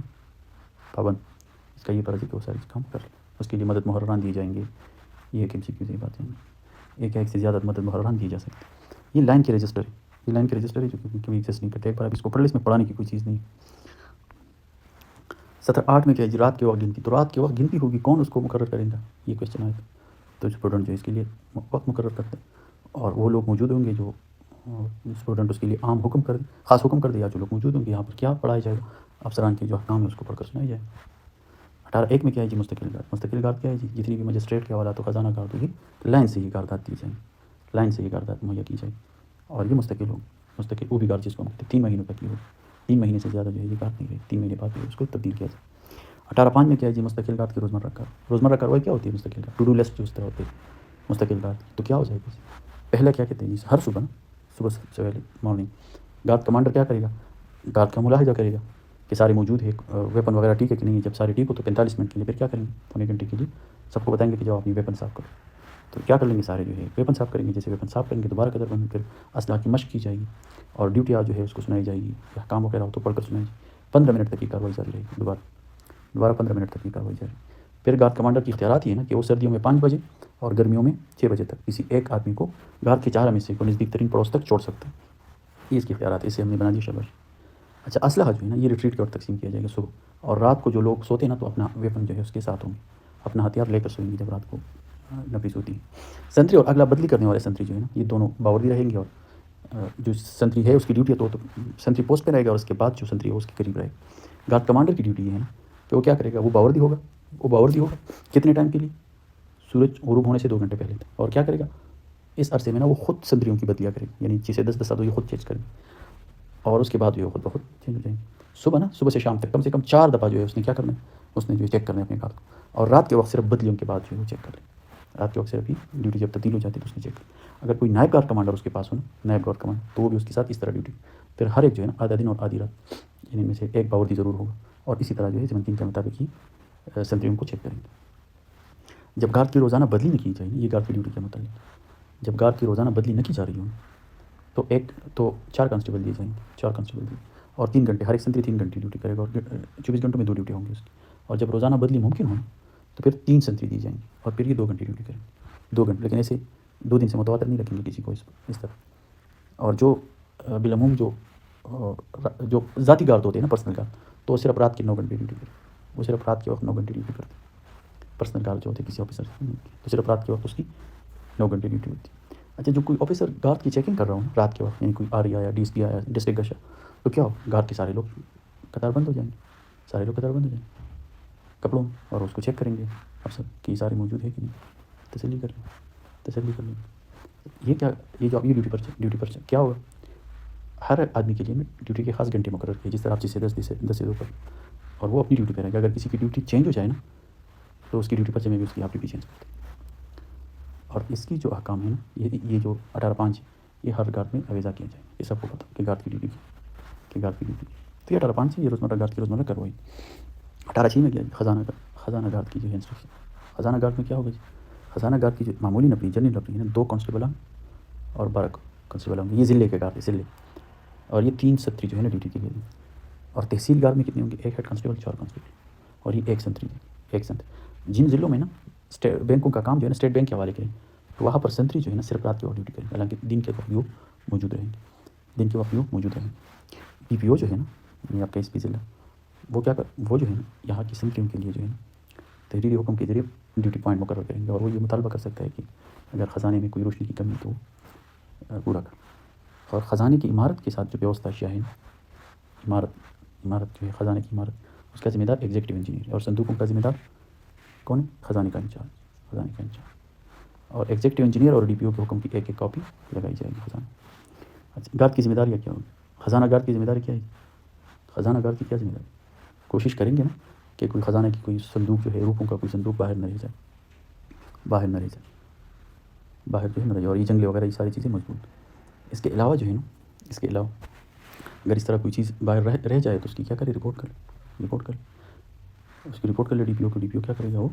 پابند. اس کا یہ فرض ہے کہ وہ ساری کام کر لیں. اس کے لیے مدد محرران دیے جائیں گے. یہ ایک MCQ کی بات ہے. ایک ایک سے زیادہ مدد محرران دی جا سکتی. یہ لائن کے رجسٹر ہے. یہ لائن کے رجسٹر ہے جو کہ کبھی ایکسیس نہیں کرتے. ایک بار آپ اس کو پڑھ لیں. اس میں پڑھانے کی کوئی چیز نہیں. 17/8 میں کیا ہے جی رات کے وقت گنتی. تو رات کے وقت گنتی ہوگی کون اس کو مقرر کرے گا یہ کوشچن آئے گا. تو اسٹوڈنٹ جو اس کے لیے وقت مقرر کرتے ہیں اور وہ لوگ موجود ہوں گے جو اسٹوڈنٹ اس کے لیے عام حکم کر دے خاص حکم کر دے. یا جو لوگ موجود ہوں گے یہاں پر کیا پڑھایا جائے گا افسران کے جو احکام ہے اس کو پڑھ کر سنایا جائے. 18/1 میں کیا ہے جی مستقل گارڈ. مستقل گارڈ کیا ہے جی جتنی بھی مجسٹریٹ کے حوالات و خزانہ گارڈ ہوگی لائن سے ہی گاردات دی جائیں. لائن سے ہی گاردات مہیا کی جائے. اور یہ مستقل ہوگی. مستقل وہ بھی گارڈ جس کو ہم کہتے ہیں 3 مہینوں تک کی ہوگی. 3 مہینے سے زیادہ جو ہے یہ گارڈ نہیں رہے. 3 مہینے بعد اس کو تبدیل کیا جائے. 18/5 میں کیا ہے جی مستقل گارڈ کی روزمرہ کاروائی کیا ہوتی ہے. مستقل گارڈ ٹو ڈو لسٹ جو اس طرح ہوتے ہیں مستقل گارڈ. تو کیا ہو جائے گا پہلا کیا کہتے ہیں جی ہر صبح سے پہلے مارننگ گارڈ کمانڈر کیا کرے گا گارڈ کا ملاحظہ کرے گا کہ سارے موجود ہے ویپن وغیرہ ٹھیک ہے کہ نہیں. جب سارے ٹھیک ہو تو 45 منٹ کے لیے پھر کیا کریں گے 1 گھنٹے کے لیے سب کو بتائیں گے کہ جب اپنی ویپن صاف کرو. تو کیا کر لیں گے سارے جو ہے ویپن صاف کریں گے. جیسے ویپن صاف کریں گے دوبارہ قدر بند پھر اسلحہ کی مشق کی جائے گی اور ڈیوٹیاں جو ہے اس کو سنائی جائے گی. احکام وغیرہ ہو تو پڑھ کر سنائی جائے گی. 15 منٹ تک کی کاروائی جاری رہے گی. دوبارہ 15 منٹ تک کی کاروائی جاری. پھر گارڈ کمانڈر کی اختیارات یہ ہے نا کہ وہ سردیوں میں 5 بجے اور گرمیوں میں 6 بجے تک کسی ایک آدمی کو گارڈ کے 4 حصے کو نزدیک ترین پڑوس تک چھوڑ سکتا ہے. یہ اس کے اختیارات اسے ہم نے بنا دیا شاباش. اچھا اسلحہ جو ہے نا یہ ریٹریٹ کے وقت تقسیم کیا جائے گا صبح. اور رات کو جو لوگ سوتے ہیں نا تو اپنا ویپن جو ہے اس کے ساتھ ہوں گے. اپنا ہتھیار لے کر سوئیں گے جب رات کو نفیس ہوتی ہے. سنتری اور اگلا بدلی کرنے والے سنتری جو ہے نا یہ دونوں باوردی رہیں گے. اور جو سنتری ہے اس کی ڈیوٹی تو سنتری پوسٹ پہ رہے گا اور اس کے بعد جو سنتری ہے اس کے قریب رہے گا. گارڈ کمانڈر کی ڈیوٹی یہ ہے نا کہ وہ کیا کرے گا وہ باوردی ہوگا کتنے ٹائم کے لیے سورج غروب ہونے سے 2 گھنٹے پہلے. اور کیا کرے گا اس عرصے میں نا وہ خود سنتریوں کی بدلیاں کرے گا. یعنی 6 سے 10 آدمی یہ خود چینج کرے گا اور اس کے بعد جو ہے خود بخود چینج ہو جائیں گے. صبح سے شام تک کم سے کم 4 دفعہ جو ہے اس نے کیا کرنا ہے اس نے جو ہے چیک کرنا ہے اپنے گارڈ کو. اور رات کے وقت صرف بدلیوں کے بعد جو ہے وہ چیک کر لیں. رات کے وقت صرف ہی ڈیوٹی جب تبدیل ہو جاتی ہے تو اس نے چیک کریں. اگر کوئی نائب گارڈ کمانڈر اس کے پاس ہو نا نائب گارڈ کمانڈر تو وہ بھی اس کے ساتھ اس طرح ڈیوٹی. پھر ہر ایک جو ہے نا آدھا دن اور آدھی رات یعنی میں سے ایک باوردی ضرور ہوگا. اور اسی طرح جو ہے 17 کے مطابق ہی سنتریوں کو چیک کریں گے. جب گارڈ کی روزانہ بدلی نہ کی جائے یہ گارڈ کی ڈیوٹی کے متعلق جب گارڈ کی روزانہ بدلی نہ کی جا رہی ہو تو 4 کانسٹیبل دیے جائیں گے. 4 کانسٹیبل دیے اور 3 گھنٹے ہر ایک سنتری 3 گھنٹے ڈیوٹی کرے گا. اور 24 گھنٹوں میں 2 ڈیوٹی ہوں گی اس کی. اور جب روزانہ بدلی ممکن ہو تو پھر 3 سنتری دی جائیں گی اور پھر یہ 2 گھنٹے ڈیوٹی کریں گے. 2 گھنٹے لیکن ایسے 2 دن سے متواتر نہیں رکھیں گے کسی کو اس طرح. اور جو بالعموم جو ذاتی گارڈ ہوتے ہیں نا پرسنل گارڈ تو وہ صرف رات کے 9 گھنٹے ڈیوٹی کرتے ہیں. وہ صرف رات کے وقت 9 گھنٹے ڈیوٹی کرتے ہیں. پرسنل گارڈ جو ہوتے ہیں کسی آفیسر تو صرف رات کے وقت اس کی 9 گھنٹے ڈیوٹی ہوتی ہے. اچھا جو کوئی آفیسر گارڈ کی چیکنگ کر رہا ہوں رات کے وقت یعنی کوئی RE آیا DSP آیا ڈسٹرکٹ گشا تو کیا ہو گارڈ کے سارے لوگ قطار بند ہو جائیں گے. کپڑوں اور اس کو چیک کریں گے افسر کہ سارے موجود ہے کہ نہیں. تسلی کر لیں. یہ جو آپ یہ ڈیوٹی پر کیا ہوگا ہر آدمی کے لیے ڈیوٹی کے خاص گھنٹے مقرر کیے. جس طرح آپ 6 سے 10 سے 2 پر اور وہ اپنی ڈیوٹی پہ رہے گا. اگر کسی کی ڈیوٹی چینج ہو جائے نا تو اس کی ڈیوٹی پر میں بھی اس کی آپ ڈیوٹی چینج کرتے ہیں. اور اس کی جو احکام ہے نا یہ جو 18/5 یہ ہر گارڈ میں اویزا کیا جائے. یہ سب کو پتہ کہ گارڈ کی ڈیوٹی تو یہ 18/5 سے یہ روزمرہ گارڈ کی روزمرہ کروائی. 18/6 میں کیا خزانہ گارڈ کی جو ہے انسٹرکشن. خزانہ گارڈ میں کیا ہوگا جی خزانہ گارڈ کی جو معمولی نفری جنرل نفری ہے نا 2 کانسٹیبل اور 12 کانسٹیبل ہوں گے. یہ ضلع کے گارڈ ہے. اور یہ 3 سنتری جو ہے نا ڈیوٹی کے لیے. اور تحصیل گار میں کتنے ہوں گے؟ 1 ہیڈ کانسٹیبل 4 کانسٹیبل اور یہ 1 سنتری. 1 سنتری. جن ضلعوں میں نا بینکوں کا کام جو ہے نا اسٹیٹ بینک کے حوالے کریں تو وہاں پر سنتری جو ہے نا صرف رات کے وقت ڈیوٹی کریں گے، حالانکہ دن کے وقت بھی وہ موجود رہیں گے. دن کے وقت بھی وہ موجود رہیں گے. ڈی پی او جو ہے نا یہ آپ کا ایس پی ضلع، وہ جو ہے نا یہاں کی سنتریوں کے لیے جو ہے نا تحریری حکم کے ذریعے ڈیوٹی پوائنٹ مقرر کریں گے، اور وہ یہ مطالبہ کر سکتا ہے کہ اگر خزانے میں کوئی روشنی کی کمی تو پورا کر. اور خزانے کی عمارت کے ساتھ جو ویوستھا اشیاء ہے نا، عمارت جو ہے خزانے کی عمارت، اس کا ذمہ دار ایگزیکٹو انجینئر ہے. اور صندوقوں کا ذمہ دار کون ہے؟ خزانے کا انچارج. خزانے کا انچارج. اور ایگزیکٹو انجینئر اور ڈی پی او کے حکم کی ایک کاپی لگائی جائے گی خزانہ. اچھا، گارد کی ذمہ داری کیا ہوگی؟ خزانہ گارد کی ذمہ داری کیا ہے؟ خزانہ گارد کی کیا ذمہ داری؟ کوشش کریں گے نا کہ کوئی خزانہ کی کوئی صندوق جو ہے، روپوں کا کوئی صندوق باہر نہ رہ جائے. باہر جو ہے نہ رہ جائے. اور یہ جنگلے وغیرہ یہ ساری چیزیں مضبوط. اس کے علاوہ جو ہے نا، اس کے علاوہ اگر اس طرح کوئی چیز باہر رہ جائے تو اس کی کیا کرے؟ رپورٹ کر. اس کی رپورٹ کر لے ڈی پی او کو. ڈی پی او کیا کرے گا؟ وہ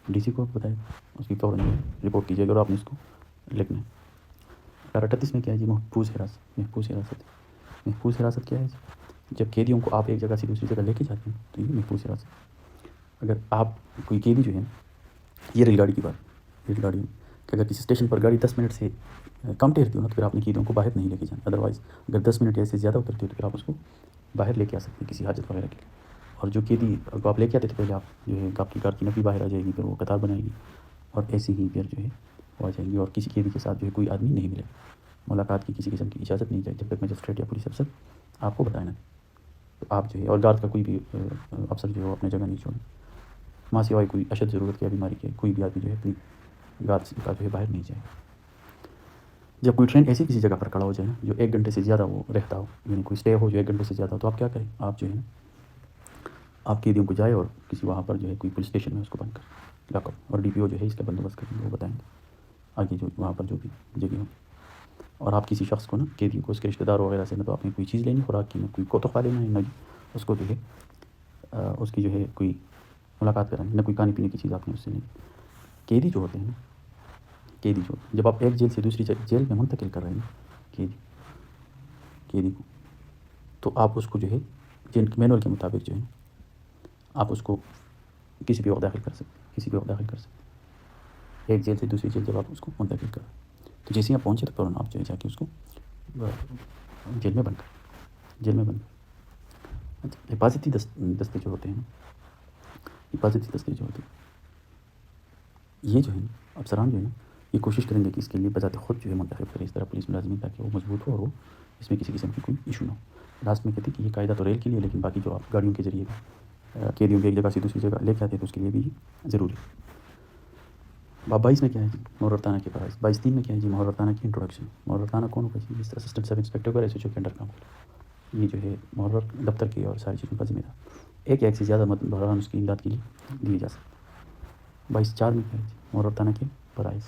ڈی سی کو بتائے گا، اس کی فوراً رپورٹ کیجیے گا اور آپ نے اس کو لکھنا ہے. 1838 میں کیا ہے جی؟ محفوظ حراست کیا ہے جی؟ جب قیدیوں کو آپ ایک جگہ سے دوسری جگہ لے کے جاتے ہیں تو یہ محفوظ حراست. اگر آپ کوئی قیدی جو ہے نا، یہ ریل گاڑی کی بات، ریل گاڑی میں کہ اگر کسی اسٹیشن پر گاڑی 10 منٹ سے کم ٹھہرتی ہو نا تو پھر آپ نے قیدیوں کو باہر نہیں لے کے جانا. ادروائز اگر 10 منٹ یا سے زیادہ اترتی ہو تو پھر آپ اس کو باہر لے کے آ سکتے ہیں کسی حاجت وغیرہ کے لیے. اور جو قیدی کو آپ لے کے آتے تھے پہلے آپ جو ہے آپ کی کار کی نفی باہر آ جائے گی، پھر وہ قطار بنائے گی اور ایسی ہی پھر جو ہے وہ آ جائیں گی. اور کسی قیدی کے ساتھ جو ہے کوئی آدمی نہیں ملے، ملاقات کی کسی قسم کی اجازت نہیں جائے جب تک مجسٹریٹ یا پولیس افسر آپ کو بتائے نا. تو آپ جو ہے اور گارد کا کوئی بھی افسر جو ہے وہ اپنے جگہ نہیں چھوڑیں. ماں سوائے کوئی اشد ضرورت یا بیماری کے کوئی بھی آدمی جو ہے اپنی گارد کا جو ہے باہر نہیں جائے. جب کوئی ٹرین ایسی کسی جگہ پر کھڑا ہو جائے نا جو 1 گھنٹے سے زیادہ وہ رہتا ہو، یعنی کوئی اسٹے ہو جو 1 گھنٹے سے زیادہ ہو، تو آپ کیا کریں؟ آپ جو ہے نا آپ قیدیوں کو جائے اور کسی وہاں پر جو ہے کوئی پولیس اسٹیشن میں اس کو بند کر لاک اپ. اور ڈی پی او جو ہے اس کا بندوبست کریں گے، وہ بتائیں گے آگے جو وہاں پر جو بھی جگہ ہو. اور آپ کسی شخص کو نا قیدی کو اس کے رشتہ دار وغیرہ سے نہ تو آپ نے کوئی چیز لینی خوراک کی، نہ کوئی کوتحفہ لینا ہے، نہ اس کو جو ہے اس کی جو ہے کوئی ملاقات کرانی، نہ کوئی کھانے پینے کی چیز آپ نے اس سے لینی. قیدی جو ہوتے ہیں نا، قیدی جو جب آپ ایک جیل سے دوسری جیل میں منتقل کر رہے ہیں قیدی کو، تو آپ اس کو جو ہے جیل کے مینول کے مطابق جو ہے آپ اس کو کسی بھی وقت داخل کر سکتے. ایک جیل سے دوسری جیل جب آپ اس کو منتقل کر رہے ہیں تو جیسے آپ پہنچے تو فوراً آپ جو ہے جا کے اس کو جیل میں بند کر. اچھا، حفاظتی دستے جو ہوتے ہیں یہ جو ہے نا افسران جو ہے نا یہ کوشش کریں گے کہ اس کے لیے بذات خود جو ہے منتخب کرے اس طرح پولیس ملازمین تاکہ وہ مضبوط ہو اور وہ اس میں کسی قسم کی کوئی ایشو نہ ہو. لاسٹ میں کہتے ہیں کہ یہ قاعدہ تو ریل کے لیے، لیکن باقی جو آپ گاڑیوں کے ذریعے قیدیوں کے ایک جگہ سے دوسری جگہ لے کے آتے ہیں تو اس کے لیے بھی ضروری. باب 22 میں کیا ہے جی؟ محرر تھانہ کے فرائض. 22(3) میں کیا ہے جی؟ محرر تھانہ کی انٹروڈکشن. محرر تھانہ کون ہوگا جی؟ جس اسسٹنٹ سب انسپکٹر کو ایس ایچ او کے انڈر کام کرے، یہ جو ہے محرر دفتر کی اور ساری چیزوں کا ذمہ دار. ایک سے زیادہ بحران اس کی امداد کے لیے دیے جا سکتے. 22(4) میں کیا ہے جی؟ محرر تھانہ کے فرائض.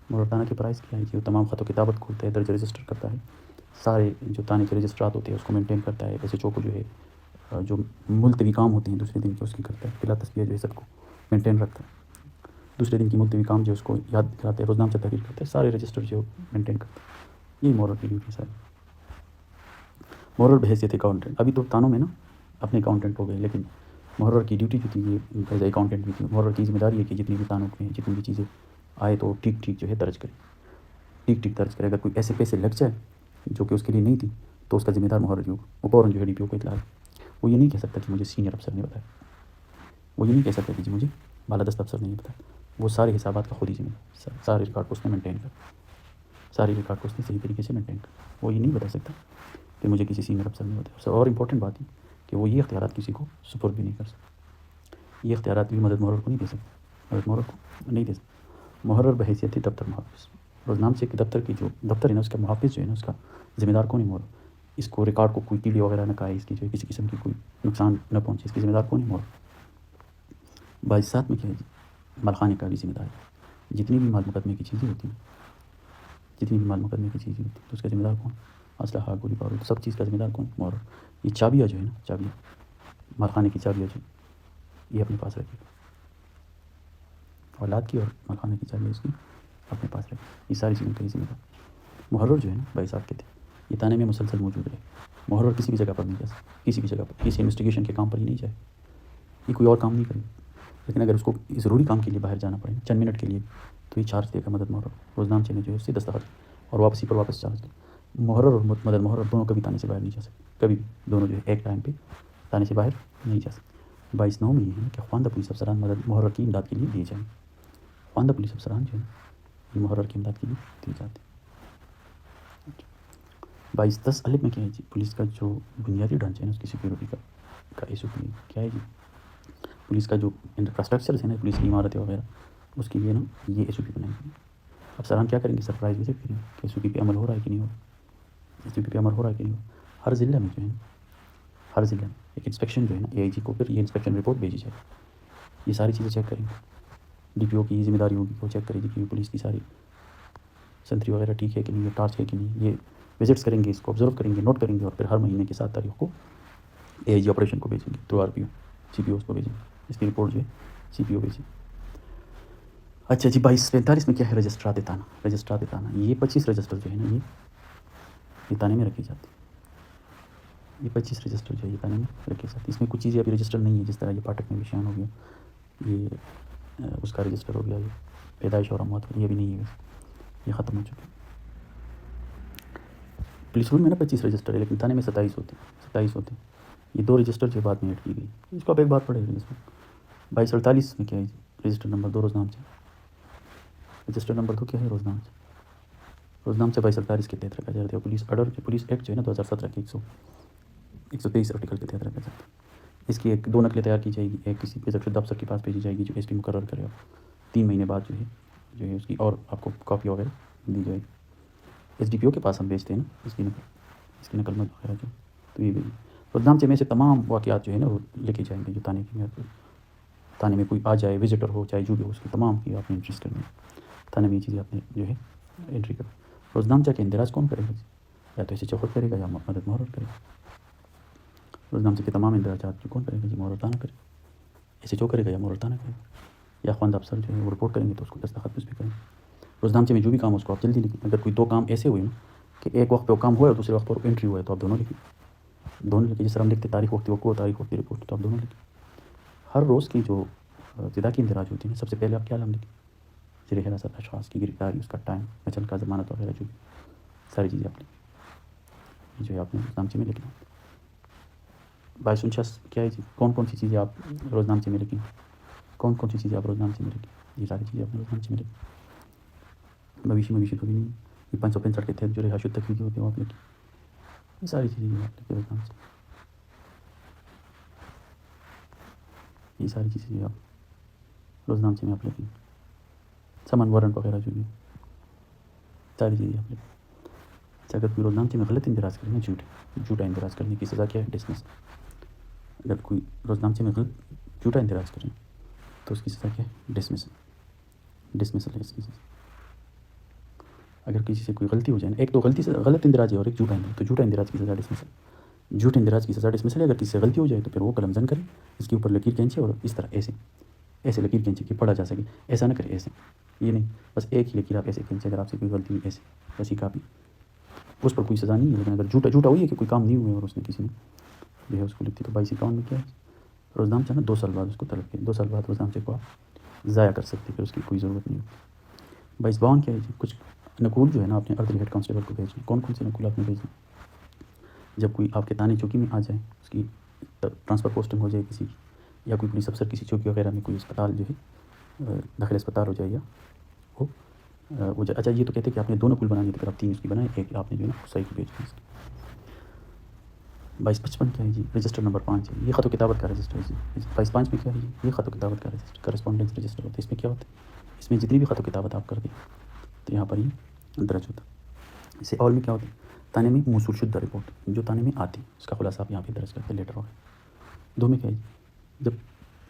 محرر تھانہ کے فرائض کیا ہے جی؟ وہ تمام خط و کتابت کھولتا ہے، درج رجسٹر کرتا ہے، سارے جو تانے کے رجسٹرات ہوتے ہیں اس کو مینٹین کرتا ہے. ایس ایچ او کو جو ہے جو ملتوی کام ہوتے ہیں دوسرے دن کے اس کی کرتا ہے. بلا تصفیہ جو ہے سب کو مینٹین رکھتا ہے. دوسرے دن کی ملتوی کام جو اس کو یاد دلاتے ہیں، روزنامہ تحریر کرتے ہیں، سارے رجسٹر جو مینٹین کرتے ہیں. یہی محرر کی ڈیوٹی ساری. محرر بحیثیت اکاؤنٹنٹ. ابھی تو تانوں میں نا اپنے اکاؤنٹنٹ ہو گئے، لیکن محرر کی ڈیوٹی جو تھی یہ ایز اے اکاؤنٹنٹ بھی تھی. محرر کی ذمہ داری ہے کہ جتنی بھی تانوں میں جتنی بھی چیزیں آئے تو ٹھیک جو ہے درج کرے. اگر کوئی ایسے پیسے لگ جائے جو کہ اس کے لیے نہیں تھی تو اس کا ذمہ دار محرر ہی ہوگا. وہ فوراً جو ہے ڈی پی او کو اطلاع. وہ یہ نہیں کہہ سکتا کہ مجھے سینئر افسر نے بتایا، وہ یہ نہیں کہہ سکتا کہ جی مجھے بالادست افسر نے بتایا. وہ سارے حسابات کا خود ہی ذمہ دار، سارے ریکارڈ کو اس نے مینٹین صحیح طریقے سے مینٹین کر. وہ یہ نہیں بتا سکتا کہ مجھے کسی سینئر افسر نے بتایا. اور امپورٹنٹ بات ہے کہ وہ یہ اختیارات کسی کو سپرد بھی نہیں کر سکتا. یہ اختیارات بھی مدد محرر کو نہیں دے سکتا. محرر بحیثیت دفتر محافظ. روزنامہ سے دفتر کی جو دفتر ہے نا اس کا محافظ جو ہے نا اس کا ذمہ دار کون ہے؟ محرر. اس کو ریکارڈ کو کوئی کیڑی وغیرہ نہ کھائے، اس کی جو ہے کسی قسم کی کوئی نقصان نہ پہنچے، اس کی ذمہ دار کون ہے؟ محرر. 22(7) میں کیا ہے جی؟ مالخانے کا بھی ذمہ دار ہے. جتنی بھی مال مقدمے کی چیزیں ہوتی ہیں تو اس کا ذمہ دار کون؟ اسلحہ، گولی بارود، سب چیز کا ذمہ دار کون؟ محرر. یہ چابیاں جو ہے نا چابیاں مالخانے کی چابیاں جو یہ اپنے پاس رکھے گا. اولاد کی اور مالخانے کی چابیاں اس کی اپنے پاس رکھے. یہ ساری چیزوں کا یہ ذمہ دار محرر جو ہے نا 22(7) کے تھے. یہ تانے میں مسلسل موجود رہے. محرر کسی بھی جگہ پر نہیں جا سکتا, کسی بھی جگہ پر, کسی انویسٹیگیشن کے کام پر ہی نہیں جائے, یہ کوئی اور کام نہیں کرے. لیکن اگر اس کو ضروری کام کے لیے باہر جانا پڑے چند منٹ کے لیے, تو یہ چارج دے گا مدد محرر, روزنامچے میں جو ہے اس سے دستخط اور واپسی پر واپس چارج دے. محرر اور مدد محرر دونوں کبھی تانے سے باہر نہیں جا سکتے, کبھی دونوں جو ہے ایک ٹائم پہ تانے سے باہر نہیں جا سکتے. 22 نو میں یہ ہے کہ خواندہ پولیس افسران مدد محرر کی امداد کے لیے دیے جائیں. خواندہ پولیس افسران جو ہے یہ محرر کی امداد کے لیے دیے جاتے ہیں. 22-10 الف میں کیا ہے جی, پولیس کا جو بنیادی ڈھانچہ ہے نا اس کی سیکیورٹی کا ایشو کیا ہے جی, پولیس کا جو انفراسٹرکچر ہے نا, پولیس کی عمارتیں وغیرہ, اس کے لیے نا یہ ایس او پی بنائی گئی. افسران کیا کریں گے, سرپرائز وزٹ کریں گے کہ ایس او پی پہ عمل ہو رہا ہے کہ نہیں ہو رہا, ایس او پی پہ عمل ہو رہا ہے کہ نہیں ہو رہا. ہر ضلع میں جو ہے نا, ہر ضلع میں ایک انسپیکشن جو ہے نا اے آئی جی کو پھر یہ انسپیکشن رپورٹ بھیجی جائے. یہ ساری چیزیں چیک کریں گے. ڈی پی او کی ذمہ داری ہوگی کہ وہ چیک کرے گی کہ پولیس کی ساری سنتری وغیرہ ٹھیک ہے کہ نہیں, ٹارچ ہے کہ نہیں. یہ وزٹس کریں گے, اس کو آبزرو کریں گے, نوٹ کریں گے, اور پھر ہر مہینے کی 7 تاریخ کو اے آئی جی آپریشن کو بھیجیں گے, تو آر پی او سی پی اوز کو بھیجیں گے. اس کی رپورٹ جو ہے سی پی او بھیجیں. اچھا جی, 22-45 میں کیا ہے, رجسٹرات تانا. رجسٹرات تانا یہ 25 رجسٹر جو ہے نا یہ تانے میں رکھی جاتی. یہ 25 رجسٹر جو ہے یہ تانے میں رکھی جاتی. اس میں کچھ چیزیں ابھی رجسٹر نہیں ہیں, جس طرح یہ پاٹک میں وشیان ہو گیا, یہ اس کا رجسٹر ہو گیا, یہ پیدائش اور اموات یہ بھی نہیں ہے, یہ ختم ہو چکے. پولیس رول میں نا 25 رجسٹر ہے, لیکن تھانے میں 27 ہوتے ہیں. یہ 2 رجسٹر جو بعد میں ایڈ کی گئی. اس کو آپ ایک بات پڑھے گا. 2248 میں کیا ہے جی, رجسٹر نمبر 2 روزنامچہ. رجسٹر نمبر 2 کیا ہے, روزنامچہ. روزنامچہ 2248 کے تحت رکھا جاتا ہے. پولیس آرڈر پولیس ایکٹ جو ہے نا 2017 کے 123 آرٹیکل کے تحت رکھا جاتا ہے. اس کی 2 نقلیں تیار کی جائے گی. ایک کسی گزشتہ شدہ افسر کے پاس بھیجی جائے گی جو ایس پی مقرر کرے گا. 3 مہینے بعد جو ہے اس کی اور آپ کو کاپی وغیرہ دی جائے گی. ایس ڈی پی او کے پاس ہم بھیجتے ہیں نا اس کی نقل مت وغیرہ جو, تو یہ روزنامچے میں سے تمام واقعات جو ہے نا وہ لکھے جائیں گے جو تانے میں کوئی آ جائے, وزٹر ہو چاہے جو بھی ہو, اس کی تمام کی آپ نے انٹریز کرنی ہے. تانے میں یہ چیزیں آپ نے جو ہے انٹری کر. روزنامچہ کے اندراج کون کرے گا, یا تو ایسے چوکھٹ کرے گا یا مدد محرر کرے گا. روزنامچے کے تمام اندراجات جو کون کرے گا جی, محرر تانا کرے گا. ایسے چو کرے گا یا محرر تانا کرے گا, یا خواندہ افسر جو ہے وہ رپورٹ کریں گے تو اس کو دستخط اس بھی کریں گے. روزنامچے میں جو بھی کام ہو اس کو آپ جلدی لکھیں. اگر کوئی 2 کام ایسے ہوئے نا کہ ایک وقت پہ وہ کام ہوا ہے اور دوسرے وقت پر انٹری ہوا ہے, تو آپ دونوں لکھیں. جس طرح ہم لکھتے تاریخ وقت وقوع, تاریخ وقت رپورٹ, تو آپ دونوں لکھیں. ہر روز کی جو ابتدا کی اندراج ہوتی ہیں, سب سے پہلے آپ کیا نام لکھیں, زیر حراست اشخاص کی گرفتاری, اس کا ٹائم, بچن کا ضمانت وغیرہ, جو بھی ساری چیزیں آپ لکھیں. یہ جو ہے آپ نے روزنامچے میں لکھنا. 2249 کیا ہے جی, کون سی چیزیں آپ روزنامچے میں لکھیں, کون سی چیزیں آپ روزنامچے میں لکھیں. یہ ساری چیزیں آپ نے روزنامچے میں لکھیں. مویشی تو بھی نہیں. یہ 565 کے تحت جو رہائش تکلیف ہوتے ہیں وہ آپ لکھیں. یہ ساری چیزیں جو آپ لکھیں روزنامچے. یہ ساری چیزیں جو آپ روزنامچے میں آپ لکھیں. سمن وارنٹ وغیرہ جو بھی ساری چیزیں آپ لکھیں. اچھا, اگر کوئی روزنامچے میں غلط اندراج کرے نا, جھوٹا اندراج کرنے کی سزا کیا ہے, ڈسمس. اگر کوئی روزنامچے میں جھوٹا اندراج کرے تو اس کی سزا کیا ہے, ڈسمسل ہے اس کی سزا. اگر کسی سے کوئی غلطی ہو جائے نا, ایک تو غلطی سے غلط اندراج ہے اور ایک جھوٹا اندراج, تو جھوٹا اندراج کی سزا ڈسمسل. جھوٹ اندراج کی سزا ڈسمسل ہے. اگر کسی سے غلطی ہو جائے تو پھر وہ قلم زن کرے, اس کے اوپر لکیر کھینچے اور اس طرح ایسے لکیر کھینچے کہ پڑھا جا سکے. ایسا نہ کرے, ایسے یہ نہیں, بس ایک ہی لکیر آپ ایسے کھینچے. اگر آپ سے کوئی غلطی ہوئی ایسے ویسی کاپی, اس پر کوئی سزا نہیں ہے. لیکن اگر جھوٹا ہوئی ہے کہ کوئی کام نہیں ہوئے اور اس نے کسی نے جو ہے اس کو لکھتی, تو 2251 میں کیا ہے, روزنامچہ نا 2 سال بعد اس کو طلب کریں. 2 سال بعد روزنامچے کو آپ ضائع کر سکتے, پھر اس کی کوئی ضرورت نہیں ہوتی. 2252 کیا ہے جی, کچھ نقول جو ہے نا آپ نے ارلی ہیڈ کانسٹیبل کو بھیجنے. کون سے نقول آپ نے بھیجنے, جب کوئی آپ کے تانے چوکی میں آ جائے, اس کی ٹرانسفر پوسٹنگ ہو جائے کسی کی, یا کوئی پولیس افسر کسی چوکی وغیرہ میں کوئی اسپتال جو ہے داخل اسپتال ہو جائے, یا وہ اچھا یہ تو کہتے ہیں کہ آپ نے 2 نقول بنانی تھی, پھر آپ 3 اس کی بنائیں, ایک آپ نے جو ہے نا صحیح کی بھیج دی. 2255 کیا ہے جی, رجسٹر نمبر 5 ہے. یہ خط و کتابت کا رجسٹر ہے جی. 2205 میں کیا ہے جی, یہ خط و کتابت کا رجسٹر, کرسپونڈنس رجسٹر ہوتا ہے. اس میں کیا ہوتا ہے, اس میں جتنی بھی خط و کتابت آپ کر دیں تو یہاں پر یہ درج ہوتا ہے. اس سے اول میں کیا ہوتا ہے, تانے میں موصول شدہ رپورٹ, جو تانے میں آتی ہے اس کا خلاصہ آپ یہاں پہ درج کرتے ہیں, لیٹر وغیرہ. 2 میں کیا ہے جی, جب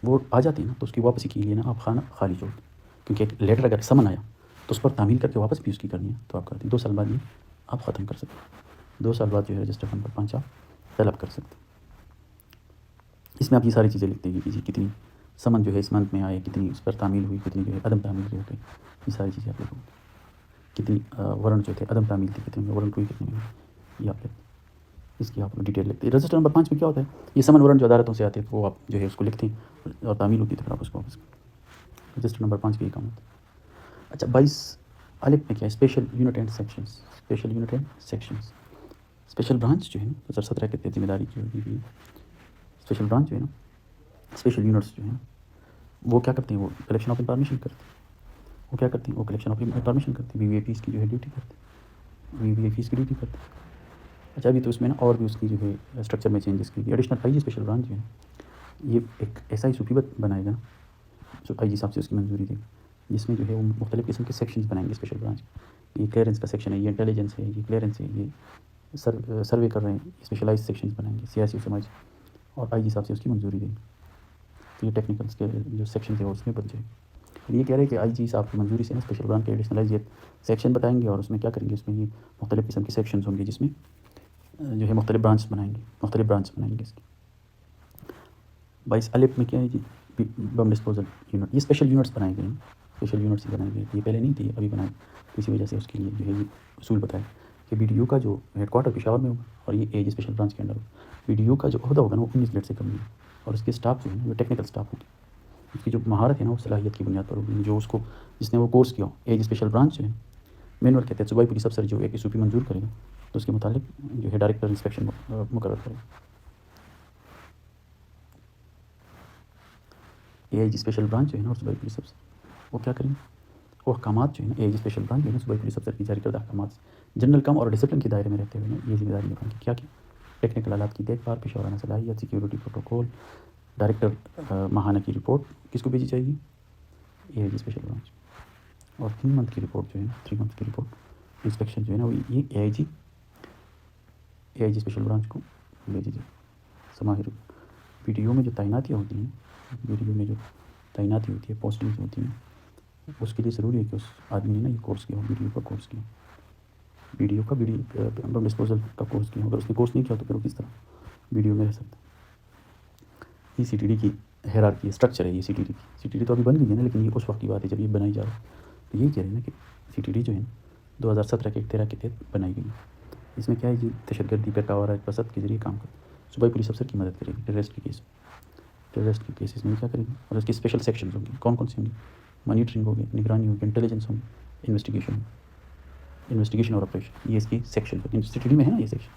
وہ آ جاتی ہے نا تو اس کی واپسی کے لیے نا آپ خانہ خالی چھوڑ دیں, کیونکہ ایک لیٹر اگر سمن آیا تو اس پر تعمیل کر کے واپس بھی اس کی کرنی ہے, تو آپ کرتے ہیں. 2 سال بعد یہ آپ ختم کر سکتے ہیں. 2 سال بعد جو ہے رجسٹر نمبر 5 آپ طلب کر سکتے ہیں. اس میں آپ یہ ساری چیزیں لکھتے ہیں کہ جی کتنی سمن جو ہے اس منتھ میں آئے, کتنی اس پر تعمیل ہوئی, کتنی جو ہے عدم تعمیل ہو گئی, یہ ساری چیزیں آپ لکھو. کتنی وارنٹ جو تھے عدم تعمیل تھی, کتنے میں وارنٹ ہوئی, کتنے میں. یہ آپ لکھتے ہیں، اس کی آپ ڈیٹیل لکھتے ہیں۔ رجسٹر نمبر 5 میں کیا ہوتا ہے؟ یہ سمن وارنٹ جو عدالتوں سے آتے ہیں وہ آپ جو ہے اس کو لکھتے ہیں اور تعمیل ہوتی ہے، پھر آپ اس کو واپس کرتے ہیں۔ رجسٹر نمبر 5 کا یہ کام ہوتا ہے۔ اچھا 22 الف میں کیا ہے؟ Special unit and sections, special unit and sections. Special branch جو ہے نا 2017 کے تحت ذمہ داری کی ہوئی ہے، اسپیشل برانچ جو ہے نا، اسپیشل یونٹس جو ہیں وہ کیا کرتے ہیں؟ وہ کلیکشن آف انفارمیشن کرتے ہیں۔ وہ کیا کرتے ہیں؟ وہ کلیکشن آف انفارمیشن کرتے ہیں، وی وی آئی پیز کی جو ہے ڈیوٹی کرتے ہیں، وی وی آئی پیز کی ڈیوٹی کرتے ہیں۔ اچھا ابھی تو اس میں نا اور بھی اس کی جو ہے اسٹرکچر میں چینجز کی گئی۔ Additional I G special branch جو ہے یہ ایک ایسا ہی صوبیت بنائے گا جو آئی جی صاحب سے اس کی منظوری دے گا، جس میں جو ہے وہ مختلف قسم کے سیکشنز بنائیں گے اسپیشل برانچ۔ یہ کلیئرنس کا سیکشن ہے، یہ انٹیلیجنس ہے، یہ کلیئرنس ہے، یہ سروے کر رہے ہیں، اسپیشلائز سیکشنز بنائیں گے، سیاسی و سماجی، اور آئی جی صاحب سے اس کی منظوری دیں گے۔ تو یہ ٹیکنیکلس کے جو سیکشن تھے وہ اس میں بن جائے گا۔ یہ کہہ رہے ہیں کہ آئی جی صاحب کی منظوری سے نا اسپیشل برانچ کے ایڈیشنلائز سیکشن بتائیں گے، اور اس میں کیا کریں گے؟ اس میں یہ مختلف قسم کے سیکشنز ہوں گے جس میں جو ہے مختلف برانچ بنائیں گے، مختلف برانچ بنائیں گے اس کی۔ 22 الف میں کیا ہے جی؟ Bomb disposal unit. یہ اسپیشل یونٹس بنائے گئے ہیں، اسپیشل یونٹس ہی بنائے گئے، یہ پہلے نہیں تھی، ابھی بنائے، اسی وجہ سے اس کے لیے جو ہے یہ اصول بتائے کہ بی ڈی یو کا جو ہیڈ کوارٹر پشاور میں ہوگا اور یہ اے جی اسپیشل برانچ کے انڈر ہوگا۔ بی ڈی یو کا جو عہدہ ہوگا نا وہ 19 گریڈ سے کم نہیں ہوگا، اور اس کے اسٹاف جو ہے نا وہ ٹیکنیکل اسٹاف ہوگی، اس کی جو مہارت ہے نا وہ صلاحیت کی بنیاد پر ہوگی، جو اس کو جس نے وہ کورس کیا ہو۔ اے جی اسپیشل برانچ جو ہے مینول کے تحت صوبائی پولیس افسر جو ایک ایس او پی منظور کرے گا تو اس کے متعلق جو ہے ڈائریکٹر انسپیکشن مقرر کرے گا۔ اے آئی جی اسپیشل برانچ جو ہے نا اور صوبائی پولیس افسر وہ کیا کریں گے؟ وہ احکامات جو ہے نا اے آئی جی اسپیشل برانچ جو ہے نا صوبائی پولیس افسر کی جاری کردہ احکامات جنرل کم اور ڈسپلن کے دائرے میں رہتے ہوئے نا یہ ذمہ داری نبھائیں گے۔ کیا ٹیکنیکل آلات کی دیکھ بھال، پیشہ ورانہ صلاحیت، سیکیورٹی پروٹوکول، ڈائریکٹر ماہانہ کی رپورٹ کس کو بھیجی جائے گی؟ اے آئی جی اسپیشل برانچ۔ اور 3 منتھ کی رپورٹ جو ہے نا 3 منتھ کی رپورٹ انسپیکشن جو ہے نا وہ یہ اے آئی جی اسپیشل برانچ کو بھیجی جائے۔ سماہر پی ڈی او میں جو تعیناتیاں ہوتی ہیں، پی ڈی او میں جو تعیناتی ہوتی ہے، پوسٹنگز ہوتی ہیں، اس کے لیے ضروری ہے کہ اس آدمی نے نا یہ کورس کیا ہو، بی ڈی او کا کورس کیا ہو، بی ڈی او کا بم ڈسپوزل کا کورس کیا ہو۔ اگر اس نے کورس نہیں کیا تو پھر وہ کس طرح بی ڈی او میں رہ سکتا ہے؟ یہ سی ٹی ڈی کی ہیرارکی اسٹرکچر ہے، یہ سی ٹی ڈی کی۔ سی ٹی ڈی تو ابھی بن گئی ہے نا، لیکن یہ اس وقت کی بات ہے جب یہ بنائی جا رہی ہے۔ تو یہی کہہ رہے ہیں نا کہ سی ٹی ڈی جو ہے 2017 کے 13 کے تحت بنائی گئی ہے۔ اس میں کیا ہے جی؟ دہشت گردی، پیٹا اور راج پرست کے ذریعے کام کرے، صوبائی پولیس افسر کی مدد کرے گی ٹیررسٹ کے کیس میں، ٹیررسٹ کے کیسز میں کیا کرے گی؟ اور اس کی اسپیشل سیکشنز ہوں گی، کون کون سی ہوں گی؟ مانیٹرنگ ہوگی، نگرانی ہوگی، انٹیلیجنس ہوگی، انویسٹیگیشن اور آپریشن، یہ اس کی سیکشن ہے۔ سی ٹی ڈی میں ہے نا یہ سیکشن۔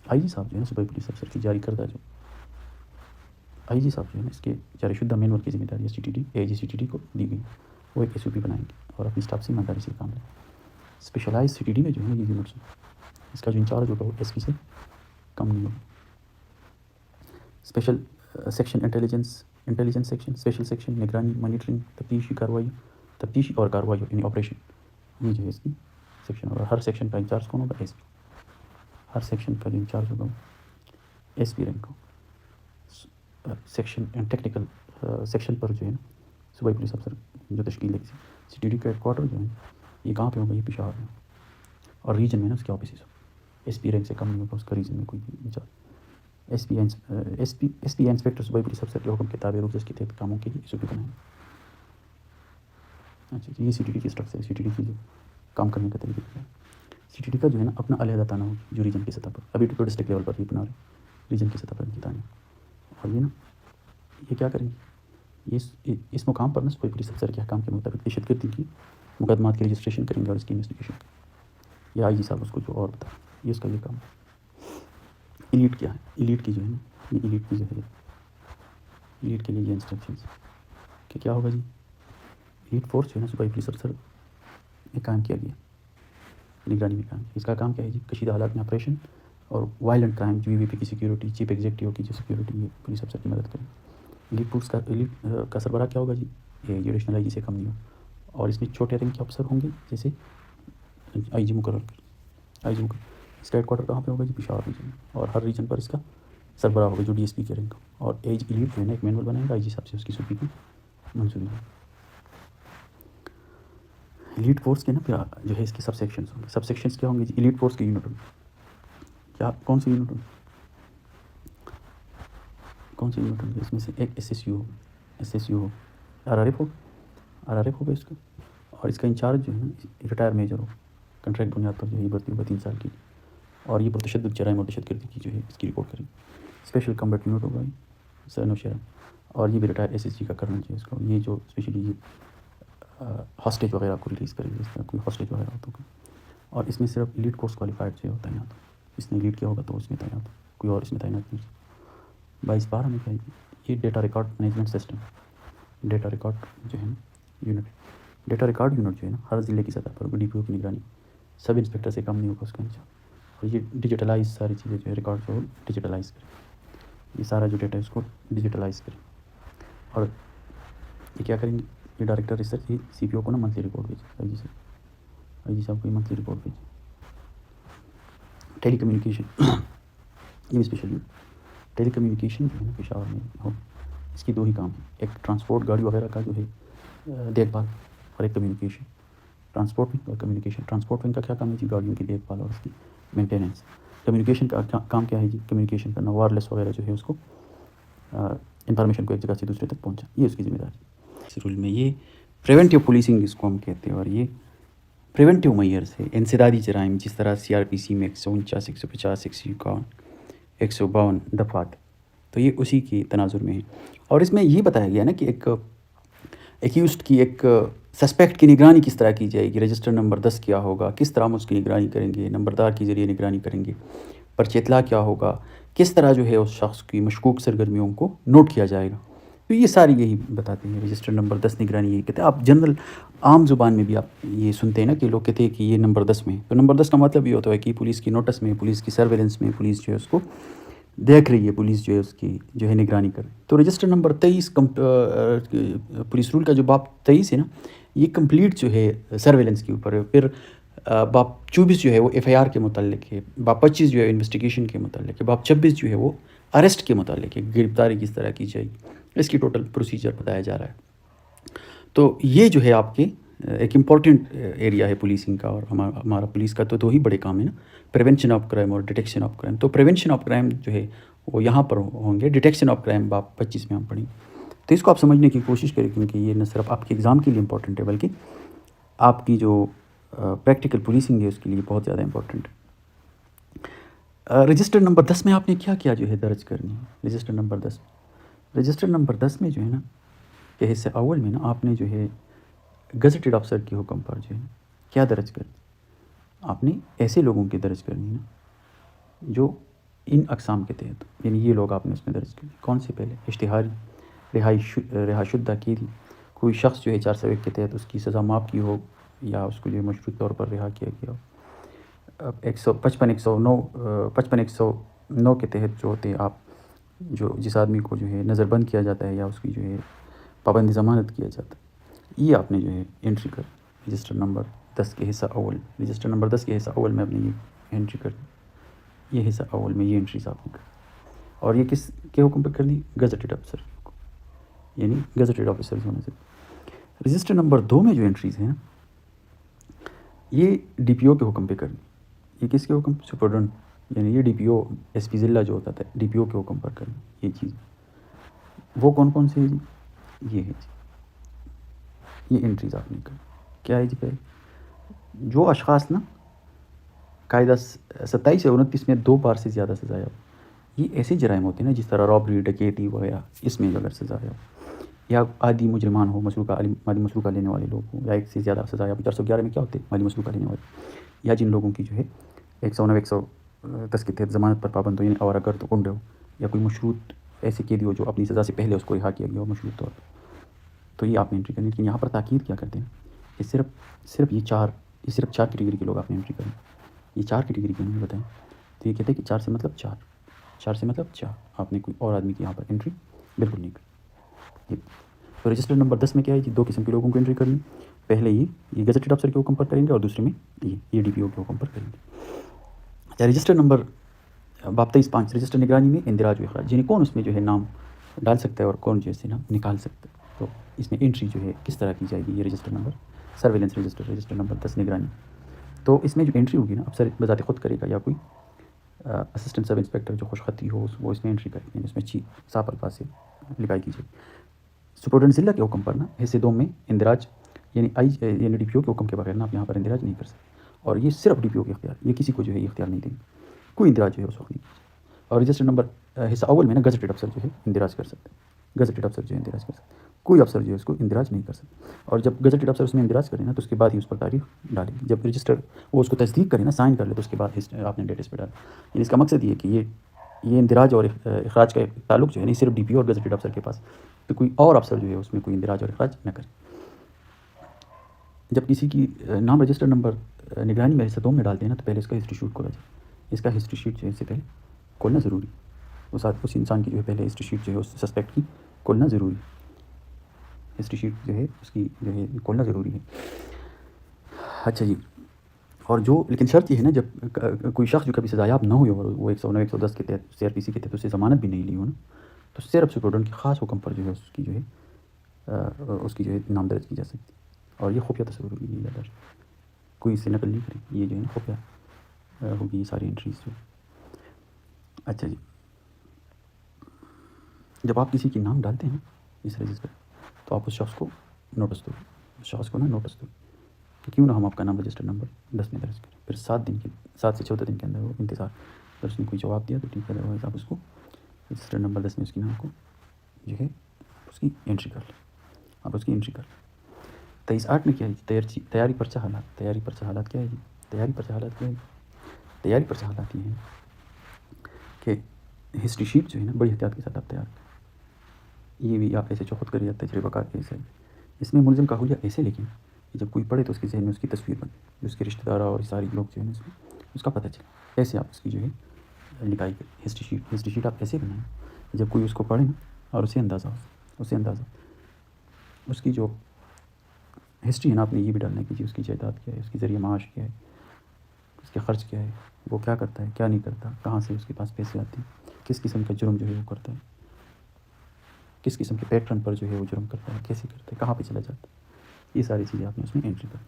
آئی جی صاحب جو ہے نا صوبائی پولیس افسر کی جاری کردہ جو آئی جی صاحب جو ہے نا اس کے جاری شدہ مینول کی ذمہ داری C T D A G C T D کو دی گئی، وہ ایک ایس او پی بنائیں گے اور اپنی اسٹاف سے ایمانداری سے کام لیں۔ اسپیشلائز سی ٹی ڈی میں جو ہے نا یہ یونٹس اس کا جو انچارج ہوگا وہ ایس پی سے کم نہیں ہوگا۔ Special section intelligence section, special section نگرانی، مانیٹرنگ، تفتیشی اور کارروائی یعنی آپریشن، یہ جو ہے اس کی سیکشن ہوگا۔ ہر سیکشن کا انچارج کون ہوگا؟ S P. ہر سیکشن کا جو انچارج ہوگا ایس پی رینک کا۔ سیکشن اینڈ ٹیکنیکل سیکشن پر جو ہے نا صوبائی پولیس افسر جو تشکیل دے گی سی ٹی ڈی کا ہیڈ کوارٹر جو ہے یہ کہاں پہ ہوگا؟ یہ پشاور میں، اور ریجن میں نا اس کے آفیسز ایس پی رینک سے کم نہیں ہوگا اس کا ریجن میں کوئی بھی انچارج۔ ایس پی انسپیکٹر صوبائی پولیس افسر کے حکم کے تابع روپ سے اس کے تحت کاموں کے لیے ایس او پی بنائیں گے۔ اچھا یہ سی ٹی ڈی کی اسٹرکچر ہے، سی ٹی ڈی کی جو کام کرنے کا طریقہ ہے۔ سی ٹی ڈی کا جو ہے نا اپنا علیحدہ تانہ ہوگی جو ریجن کی سطح پر، ابھی تو ڈسٹرکٹ لیول پر یہ بنا رہے، ریجن کی سطح پر ان کی تانے، اور یہ نا یہ کیا کریں گے؟ اس مقام پر نا صوبائی پولیس افسر کے حکام کے مطابق دہشت گردی کی مقدمات کی رجسٹریشن کریں گے اور اس کی انویسٹیگیشن، یا آئی جی صاحب اس کو جو اور بتائیں، یہ اس کا یہ کام ہے۔ ایلیٹ کیا ہے؟ ایلیٹ کی جو ہے نا یہ ایلیٹ کی جو ہے ایلیٹ کے لیے یہ انسٹرکشنز کہ کیا ہوگا جی؟ ایلیٹ فورس جو ہے نا صوبائی پولیس افسر میں قائم کیا گیا، نگرانی میں قائم، اس کا کام کیا ہے جی؟ کشیدہ حالات میں آپریشن اور وائلنٹ کرائم، وی وی پی کی سیکیورٹی، چیف ایگزیکٹو کی جو سیکیورٹی یہ پولیس افسر کی مدد کریں۔ ایلیٹ فورس کا ایلیٹ کا سربراہ کیا ہوگا جی؟ یہ ایڈیشنل آئی جی سے کم نہیں ہو، اور اس میں چھوٹے رینک کے افسر ہوں گے جیسے آئی جی مقرر اس کا ہیڈ کوارٹر کہاں پہ ہوگا جی؟ پشاور ریجن میں، اور ہر ریجن پر اس کا سربراہ ہوگا جو ڈی ایس پی کے رینک، اور ایج ایلیٹ جو ہے نا ایک مینول بنائے گا آئی جی صاحب سے اس کی سوپی کی منظوری ہے۔ ایلیٹ فورس کے نا پھر جو ہے اس کے سب سیکشنز ہوں گے، سب سیکشنز کیا ہوں گے جی؟ ایلیٹ فورس کے یونٹ ہوں گے، کیا کون سی یونٹ ہوں گے؟ کون سی یونٹ ہوں گے؟ اس میں سے ایک ایس ایس یو ہو، آر آر ایف ہوگا اس کا، اور اس کا انچارج جو ہے نا ریٹائر میجر ہو، کنٹریکٹ بنیاد پر جو ہے بھرتی ہوگا 3 سال کی، اور یہ پرتشدد جرائم اور دہشت گردی کی جو ہے اس کی رپورٹ کریں. اسپیشل کمبیٹ یونٹ ہوگا سر نوشیرہ, اور یہ بھی ریٹائر ایس ایس جی کا کرنا چاہیے اس کو. یہ جو اسپیشلی ہاسٹیج وغیرہ کو ریلیز کرے گی, اس طرح کوئی ہاسٹیج وغیرہ ہوتا ہوگا. اور اس میں صرف ایلیٹ کورس کوالیفائڈ جو ہوتا ہے یہاں, تو اس نے ایلیٹ کیا ہوگا تو اس میں تعینات, کوئی اور اس میں تعینات نہیں. 22/12 میں کیا ہے یہ data record management system, data record جو ہے نا یونٹ, ڈیٹا ریکارڈ یونٹ جو ہے نا ہر ضلع کی سطح پر ڈی پی او کی نگرانی سب انسپکٹر سے کم نہیں ہوگا اس کا نیچا. اور یہ ڈیجیٹلائز ساری چیزیں جو ہے ریکارڈ جو ڈیجیٹلائز کرے, یہ سارا جو ڈیٹا ہے اس کو ڈیجیٹلائز کرے. اور یہ کیا کریں گے, یہ ڈائریکٹر ریسرچ یہ سی پی او کو نا منتھلی رپورٹ بھیجے, آئی جی صاحب کو یہ منتھلی رپورٹ بھیجے. ٹیلی کمیونیکیشن یہ بھی اسپیشل ٹیلی کمیونیکیشن جو ہے نا پشاور میں ہو, اس کی 2 ہی کام ہیں, ایک ٹرانسپورٹ گاڑی وغیرہ کا جو ہے دیکھ بھال, اور ایک کمیونیکیشن. ٹرانسپورٹ اور کمیونیکیشن. ٹرانسپورٹ کا کیا کام ہے جی, گاڑیوں کی دیکھ بھال اور اس کی مینٹیننس. کمیونیکیشن کا کام کیا ہے جی, کمیونیکیشن کرنا, وائرلیس وغیرہ جو ہے اس کو انفارمیشن کو ایک جگہ سے دوسرے تک پہنچا, یہ اس کی ذمہ داری. اس رول میں یہ پریونٹیو پولیسنگ اس کو ہم کہتے ہیں, اور یہ پریونٹیو میئرز ہے. انسدادی جرائم جس طرح سی آر پی سی میں 149, 150, 151, 152 دفعات, تو یہ اسی کی تناظر میں ہے. اور اس میں یہ بتایا گیا نا کہ ایک ایکیوزڈ کی, ایک سسپیکٹ کی نگرانی کس طرح کی جائے گی, رجسٹر نمبر 10 کیا ہوگا, کس طرح ہم اس کی نگرانی کریں گے, نمبردار کے ذریعے نگرانی کریں گے, پرچہ اطلاع کیا ہوگا, کس طرح جو ہے اس شخص کی مشکوک سرگرمیوں کو نوٹ کیا جائے گا. تو یہ ساری یہی بتاتے ہیں. رجسٹر نمبر 10 نگرانی یہی کہتے ہیں. آپ جنرل عام زبان میں بھی آپ یہ سنتے ہیں نا کہ لوگ کہتے ہیں کہ یہ نمبر 10 میں, تو نمبر 10 کا مطلب یہ ہوتا ہے کہ پولیس کی نوٹس میں, پولیس کی سرویلنس میں, پولیس جو ہے اس کو دیکھ رہی ہے, پولیس جو ہے اس کی جو ہے نگرانی کر رہی ہے. تو رجسٹر نمبر 23 پولیس رول کا جو باب 23 ہے نا, یہ کمپلیٹ جو ہے سرویلنس کے اوپر ہے. پھر باب 24 جو ہے وہ ایف آئی آر کے متعلق ہے, باب 25 جو ہے انویسٹیگیشن کے متعلق ہے, باب 26 جو ہے وہ اریسٹ کے متعلق ہے, گرفتاری کس طرح کی جائے گی, اس کی ٹوٹل پروسیجر بتایا جا رہا ہے. تو یہ جو ہے آپ کے ایک امپورٹنٹ ایریا ہے پولیسنگ کا. اور ہمارا پولیس کا تو 2 ہی بڑے کام ہیں نا, پریونشن آف کرائم اور ڈیٹیکشن آف کرائم. تو پریونشن آف کرائم جو ہے وہ یہاں پر ہوں گے, ڈیٹیکشن آف کرائم باب 25 میں ہم پڑھیں گے. تو اس کو آپ سمجھنے کی کوشش کریں, کیونکہ یہ نہ صرف آپ کے ایگزام کے لیے امپورٹنٹ ہے بلکہ آپ کی جو پریکٹیکل پولیسنگ ہے اس کے لیے بہت زیادہ امپورٹنٹ ہے. رجسٹر نمبر 10 میں آپ نے کیا کیا جو ہے درج کرنی ہے. رجسٹر نمبر 10, رجسٹر نمبر 10 میں جو ہے نا کہ حصہ اول میں نا آپ نے جو ہے گزٹڈ آفیسر کے حکم پر جو ہے کیا درج کرنی, آپ نے ایسے لوگوں کی درج کرنی نا جو ان اقسام کے تحت, یعنی یہ لوگ آپ نے اس میں درج کرنی. کون سے پہلے, اشتہاری, رہا شدہ کی تھی, کوئی شخص جو ہے 401 کے تحت اس کی سزا معاف کی ہو یا اس کو جو ہے مشروط طور پر رہا کیا گیا ہو. 109 کے تحت جو ہوتے ہیں آپ, جو جس آدمی کو جو ہے نظر بند کیا جاتا ہے یا اس کی جو ہے پابندی ضمانت کیا جاتا ہے, یہ آپ نے جو ہے انٹری کر رجسٹر نمبر 10 کے حصہ اول. رجسٹر نمبر 10 کے حصہ اول میں آپ نے یہ انٹری کر دی, یہ حصہ اول میں یہ انٹریز آپ نے کر. اور یہ کس کے حکم پہ کر دی, گزٹڈ آفیسر, یعنی گزٹڈ آفیسر ہونے سے. رجسٹر نمبر 2 میں جو انٹریز ہیں یہ ڈی پی او کے حکم پہ کرنی. یہ کس کے حکم پہ, سپرڈنٹ, یعنی یہ D P O S P ضلع جو ہوتا تھا ڈی پی او کے حکم پر کرنی. یہ چیز وہ کون سے ہیں جی, یہ ہے جی, یہ انٹریز آپ نے کرنی. کیا ہے جی, پہلے جو اشخاص نا قاعدہ 27 سے 29 میں 2 بار سے زیادہ سزائے, یہ ایسے جرائم ہوتے ہیں نا جس طرح رابری, ڈکیتی وغیرہ, اس میں اگر سزائے یا عادی مجرمان ہو, مالی مسروقہ لینے والے لوگ ہوں, یا ایک سے زیادہ سزا, یا 411 میں کیا ہوتے ہیں مالی مسروقہ لینے والے, یا جن لوگوں کی جو ہے 109, 110 کے تحت ضمانت پر پابند ہو, یعنی آوارہ گرد گنڈے ہو, یا کوئی مشروط ایسے قیدی ہو جو اپنی سزا سے پہلے اس کو رہا کیا گیا ہو مشروط طور پر. تو یہ آپ نے انٹری کرنی. لیکن یہاں پر تاکید کیا کرتے ہیں, کہ صرف یہ 4 کیٹیگری کے لوگ آپ نے انٹری کرنی. یہ 4 کیٹیگری کے انہوں نے بتائیں. تو یہ کہتے ہیں کہ 4 سے مطلب 4 سے مطلب 4, آپ نے کوئی اور آدمی کی یہاں پر انٹری بالکل نہیں کرنی. تو رجسٹر نمبر 10 میں کیا ہے جی, 2 قسم کے لوگوں کو انٹری کرنی. پہلے یہ گزٹڈ آفیسر کے حکم پر کریں گے, اور دوسرے میں یہ ڈی پی او کے حکم پر کریں گے. رجسٹر نمبر باب 23(5) رجسٹر نگرانی میں اندراج و اخراج, یعنی کون اس میں جو ہے نام ڈال سکتا ہے اور کون جو ہے نام نکال سکتا ہے. تو اس میں انٹری جو ہے کس طرح کی جائے گی. یہ register number surveillance register number 10 نگرانی. تو اس میں جو انٹری ہوگی نا افسر بذات خود کرے گا, یا کوئی اسسٹنٹ سب انسپکٹر جو خوش خطی ہو وہ اس میں انٹری کرے گا, یعنی اس میں صاف الفاظ سے لکھائی کیجیے. سپرڈنٹ ضلع کے حکم پر نا حصے 2 میں اندراج, یعنی ڈی پی او کے حکم کے بغیر نا آپ یہاں پر اندراج نہیں کر سکتے. اور یہ صرف ڈی پی او کے اختیار, یہ کسی کو جو ہے یہ اختیار نہیں دیں گے. کوئی اندراج جو ہے اس وقت نہیں کیا جائے. اور رجسٹر نمبر حصہ اول میں نا گزٹڈ افسر جو ہے اندراج کر سکتے ہیں. گزٹڈ افسر جو ہے اندراج کر سکتے ہیں. کوئی افسر جو ہے اس کو اندراج نہیں کر سکتا. اور جب گزٹڈ افسر اس میں اندراج کرے نا تو اس کے بعد ہی اس پر تاریخ ڈالے. جب رجسٹر وہ اس کو تصدیق کرے نا، سائن کر لے، تو اس کے بعد آپ نے ڈیٹ اس پہ ڈالا. یعنی اس کا مقصد یہ کہ یہ اندراج اور اخراج کا تعلق جو ہے نہیں صرف ڈی پی او اور گزٹڈ افسر کے پاس، تو کوئی اور افسر جو ہے اس میں کوئی اندراج اور اخراج نہ کرے. جب کسی کی نام رجسٹر نمبر نگرانی میں حصہ 2 میں ڈالتے ہیں نا تو پہلے اس کا ہسٹری شیٹ کھولا جائے. اس کا ہسٹری شیٹ جو ہے اس سے پہلے کھولنا ضروری. اس انسان کی جو ہے پہلے ہسٹری شیٹ جو ہے اس سسپیکٹ کی کھولنا ضروری. ہسٹری شیٹ جو ہے اس کی جو ہے کھولنا ضروری ہے. اچھا جی. اور جو لیکن شرط یہ ہے نا، جب کوئی شخص جو کبھی سزایاب نہ ہوئی اور وہ 109 110 کے تحت سی آر پی سی کے تحت اس سے ضمانت بھی نہیں لی ہو نا، تو صرف سپرڈنٹ کے خاص حکم پر جو ہے اس کی جو ہے نام درج کی جا سکتی. اور یہ خفیہ تصور ہوگی، یہ یاد، کوئی اس سے نقل نہیں کرے. یہ جو ہے نا خفیہ ہوگی یہ ساری انٹریز جو. اچھا جی. جب آپ کسی کی نام ڈالتے ہیں اس رجسٹر، تو آپ اس شخص کو نوٹس دو. اس شخص کو نا نوٹس دو کہ کیوں نہ ہم آپ کا نام رجسٹر نمبر 10 میں درج کریں. پھر 7 سے 14 دن کے اندر وہ انتظار. اگر اس نے کوئی جواب دیا تو ٹھیک ہے، ادروائز آپ اس کو رجسٹر نمبر 10 میں اس کی نام کو جو ہے اس کی انٹری کر لیں. آپ اس کی انٹری کر لیں. 23(8) میں کیا ہے جی؟ تیاری پرچہ حالات. تیاری پرچہ حالات کیا ہے جی؟ تیاری پرچہ حالات کیا ہے؟ تیاری پرچہ حالات یہ ہیں کہ ہسٹری شیٹ جو ہے نا بڑی احتیاط کے ساتھ آپ تیار کریں. یہ بھی آپ ایسے خود کر یا تجربہ کار کے ایسے. اس میں ملزم کا حلیہ ایسے لکھیں کہ جب کوئی پڑھے تو اس کے ذہن میں اس کی تصویر بنے، جو اس کے رشتہ دار اور ساری لوگ جو ہے نا اس کا پتہ چلے. ایسے آپ اس کی جو ہے لکھائی کریں. ہسٹری شیٹ آپ ایسے بنائیں جب کوئی اس کو پڑھے نا اور اسے اندازہ اس کی جو ہسٹری ہے نا، آپ نے یہ بھی ڈالنا ہے کہ جی اس کی جائیداد کیا ہے، اس کی ذریعہ معاش کیا ہے، اس کے خرچ کیا ہے، وہ کیا کرتا ہے، کیا نہیں کرتا، کہاں سے اس کے پاس پیسے آتے ہیں، کس قسم کا جرم جو ہے وہ کرتا ہے، کس قسم کے پیٹرن پر جو ہے وہ جرم کرتا ہے، کیسے کرتا ہے، کہاں پہ چلا جاتا ہے. یہ ساری چیزیں آپ نے اس میں انٹری کریں.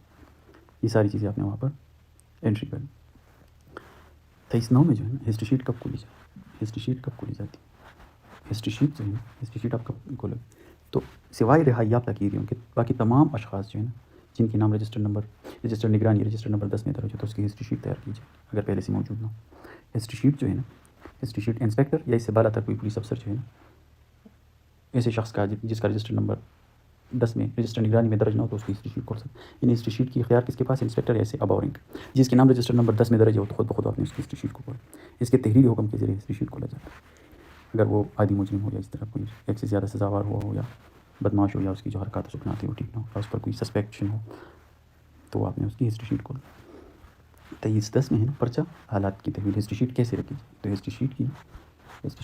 یہ ساری چیزیں آپ نے وہاں پر انٹری کریں. 23(9) میں جو ہے نا ہسٹری شیٹ کب کھولی جاتی ہے؟ ہسٹری شیٹ کب کھولی جاتی ہے؟ ہسٹری شیٹ جو ہے نا، ہسٹری شیٹ آپ کب کھولیں؟ تو سوائے رہائی یافتہ تقیدیوں کے باقی تمام اشخاص جو ہیں نا جن کے نام رجسٹر نگرانی رجسٹر نمبر 10 میں درج ہو تو اس کی ہسٹری شیٹ تیار کی جائے اگر پہلے سے موجود نہ ہو. ہسٹری شیٹ جو ہے نا، ہسٹری شیٹ انسپیکٹر یا اس سے بالا تر کوئی پولیس افسر جو ہے نا، ایسے شخص کا جس کا رجسٹر نمبر 10 میں رجسٹر نگرانی میں درج نہ ہو تو اس کی ہسٹری شیٹ کھول سکتے ہیں. یعنی ہسٹری شیٹ کی اختیار کس کے پاس؟ انسپیکٹر ایسے ابورنگ، جس کے نام رجسٹر نمبر 10 میں درج ہو تو خود بخود آپ نے اس کی ہسٹری شیٹ کو کھولا. اس کے تحریری حکم کے ذریعے ہسٹری شیٹ کھولا جاتا ہے. اگر وہ عادی مجرم ہو یا اس طرح کوئی ایک سے زیادہ سزاوار ہوا ہو یا بدماش ہو یا اس کی جو حرکات و سکنات ہیں وہ ٹھیک نہ ہو اور اس پر کوئی سسپیکشن ہو تو آپ نے اس کی ہسٹری شیٹ کھولا. 23(10) میں ہے نا پرچہ حالات کی تحویل. ہسٹری شیٹ کیسے رکھی جائے؟ تو ہسٹری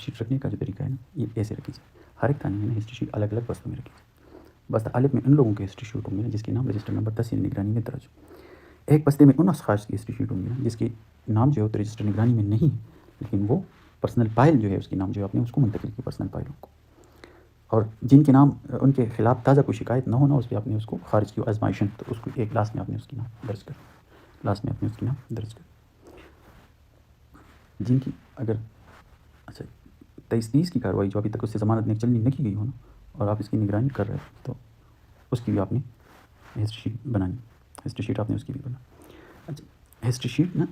شیٹ رکھنے کا جو طریقہ ہے نا یہ ایسے رکھی جائے. ہر ایک تھانے میں نا ہسٹری شیٹ الگ الگ بستوں میں رکھی جائے. بستہ الف میں ان لوگوں کے ہسٹری شیٹ ہوں گے نا جس کے نام رجسٹر نمبر 10 نگرانی میں درج ہو. ایک بستے میں ان اشخاص کی ہسٹری شیٹ ہوں گی نا جس کے نام جو ہے تو رجسٹر نگرانی میں نہیں لیکن وہ پرسنل فائل جو ہے اس کے نام جو ہے آپ نے اس کو منتقل کی پرسنل فائلوں کو. اور جن کے نام ان کے خلاف تازہ کوئی شکایت نہ ہونا اس پہ آپ نے اس کو خارج کی آزمائشن تو اس کو ایک لاسٹ میں آپ نے اس کی نام درج کر لاسٹ میں آپ نے اس کی نام درج کر جن کی اگر اچھا 23(30) کی کارروائی جو ابھی تک اس سے ضمانت چلنی نہ کی گئی ہو نا اور آپ اس کی نگرانی کر رہے ہیں تو اس کی بھی آپ نے ہسٹری شیٹ بنانی. ہسٹری شیٹ آپ نے اس کی بھی بنا. اچھا ہسٹری شیٹ نا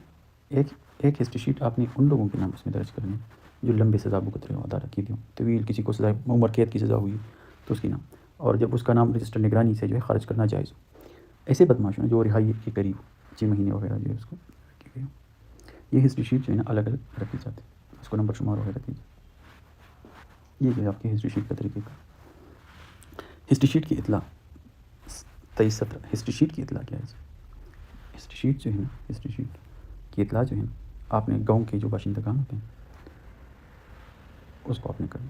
ایک ہسٹری شیٹ آپ نے ان لوگوں کے نام اس میں درج کرنے جو لمبے سزا بھگت رہے ہو، عدالت کی ہوں طویل، کسی کو سزا عمر قید کی سزا ہوئی تو اس کی نام، اور جب اس کا نام رجسٹر نگرانی سے جو ہے خارج کرنا جائز ہو. ایسے بدماش ہیں جو رہائی کے قریب 6 مہینے وغیرہ جو ہے اس کو رکھی گئی ہو. یہ ہسٹری شیٹ جو ہے نا الگ الگ رکھی جاتی ہے. اس کو نمبر شمار وغیرہ دیجیے. یہ جو ہے آپ کی ہسٹری شیٹ کا طریقہ کا. ہسٹری شیٹ کی اطلاع 23(17) ہسٹری شیٹ کی اطلاع کیا ہے؟ ہسٹری شیٹ جو ہے نا، ہسٹری شیٹ کی اطلاع جو ہے نا آپ نے گاؤں کے جو باشندگان ہوتے ہیں اس کو آپ نے کرنا.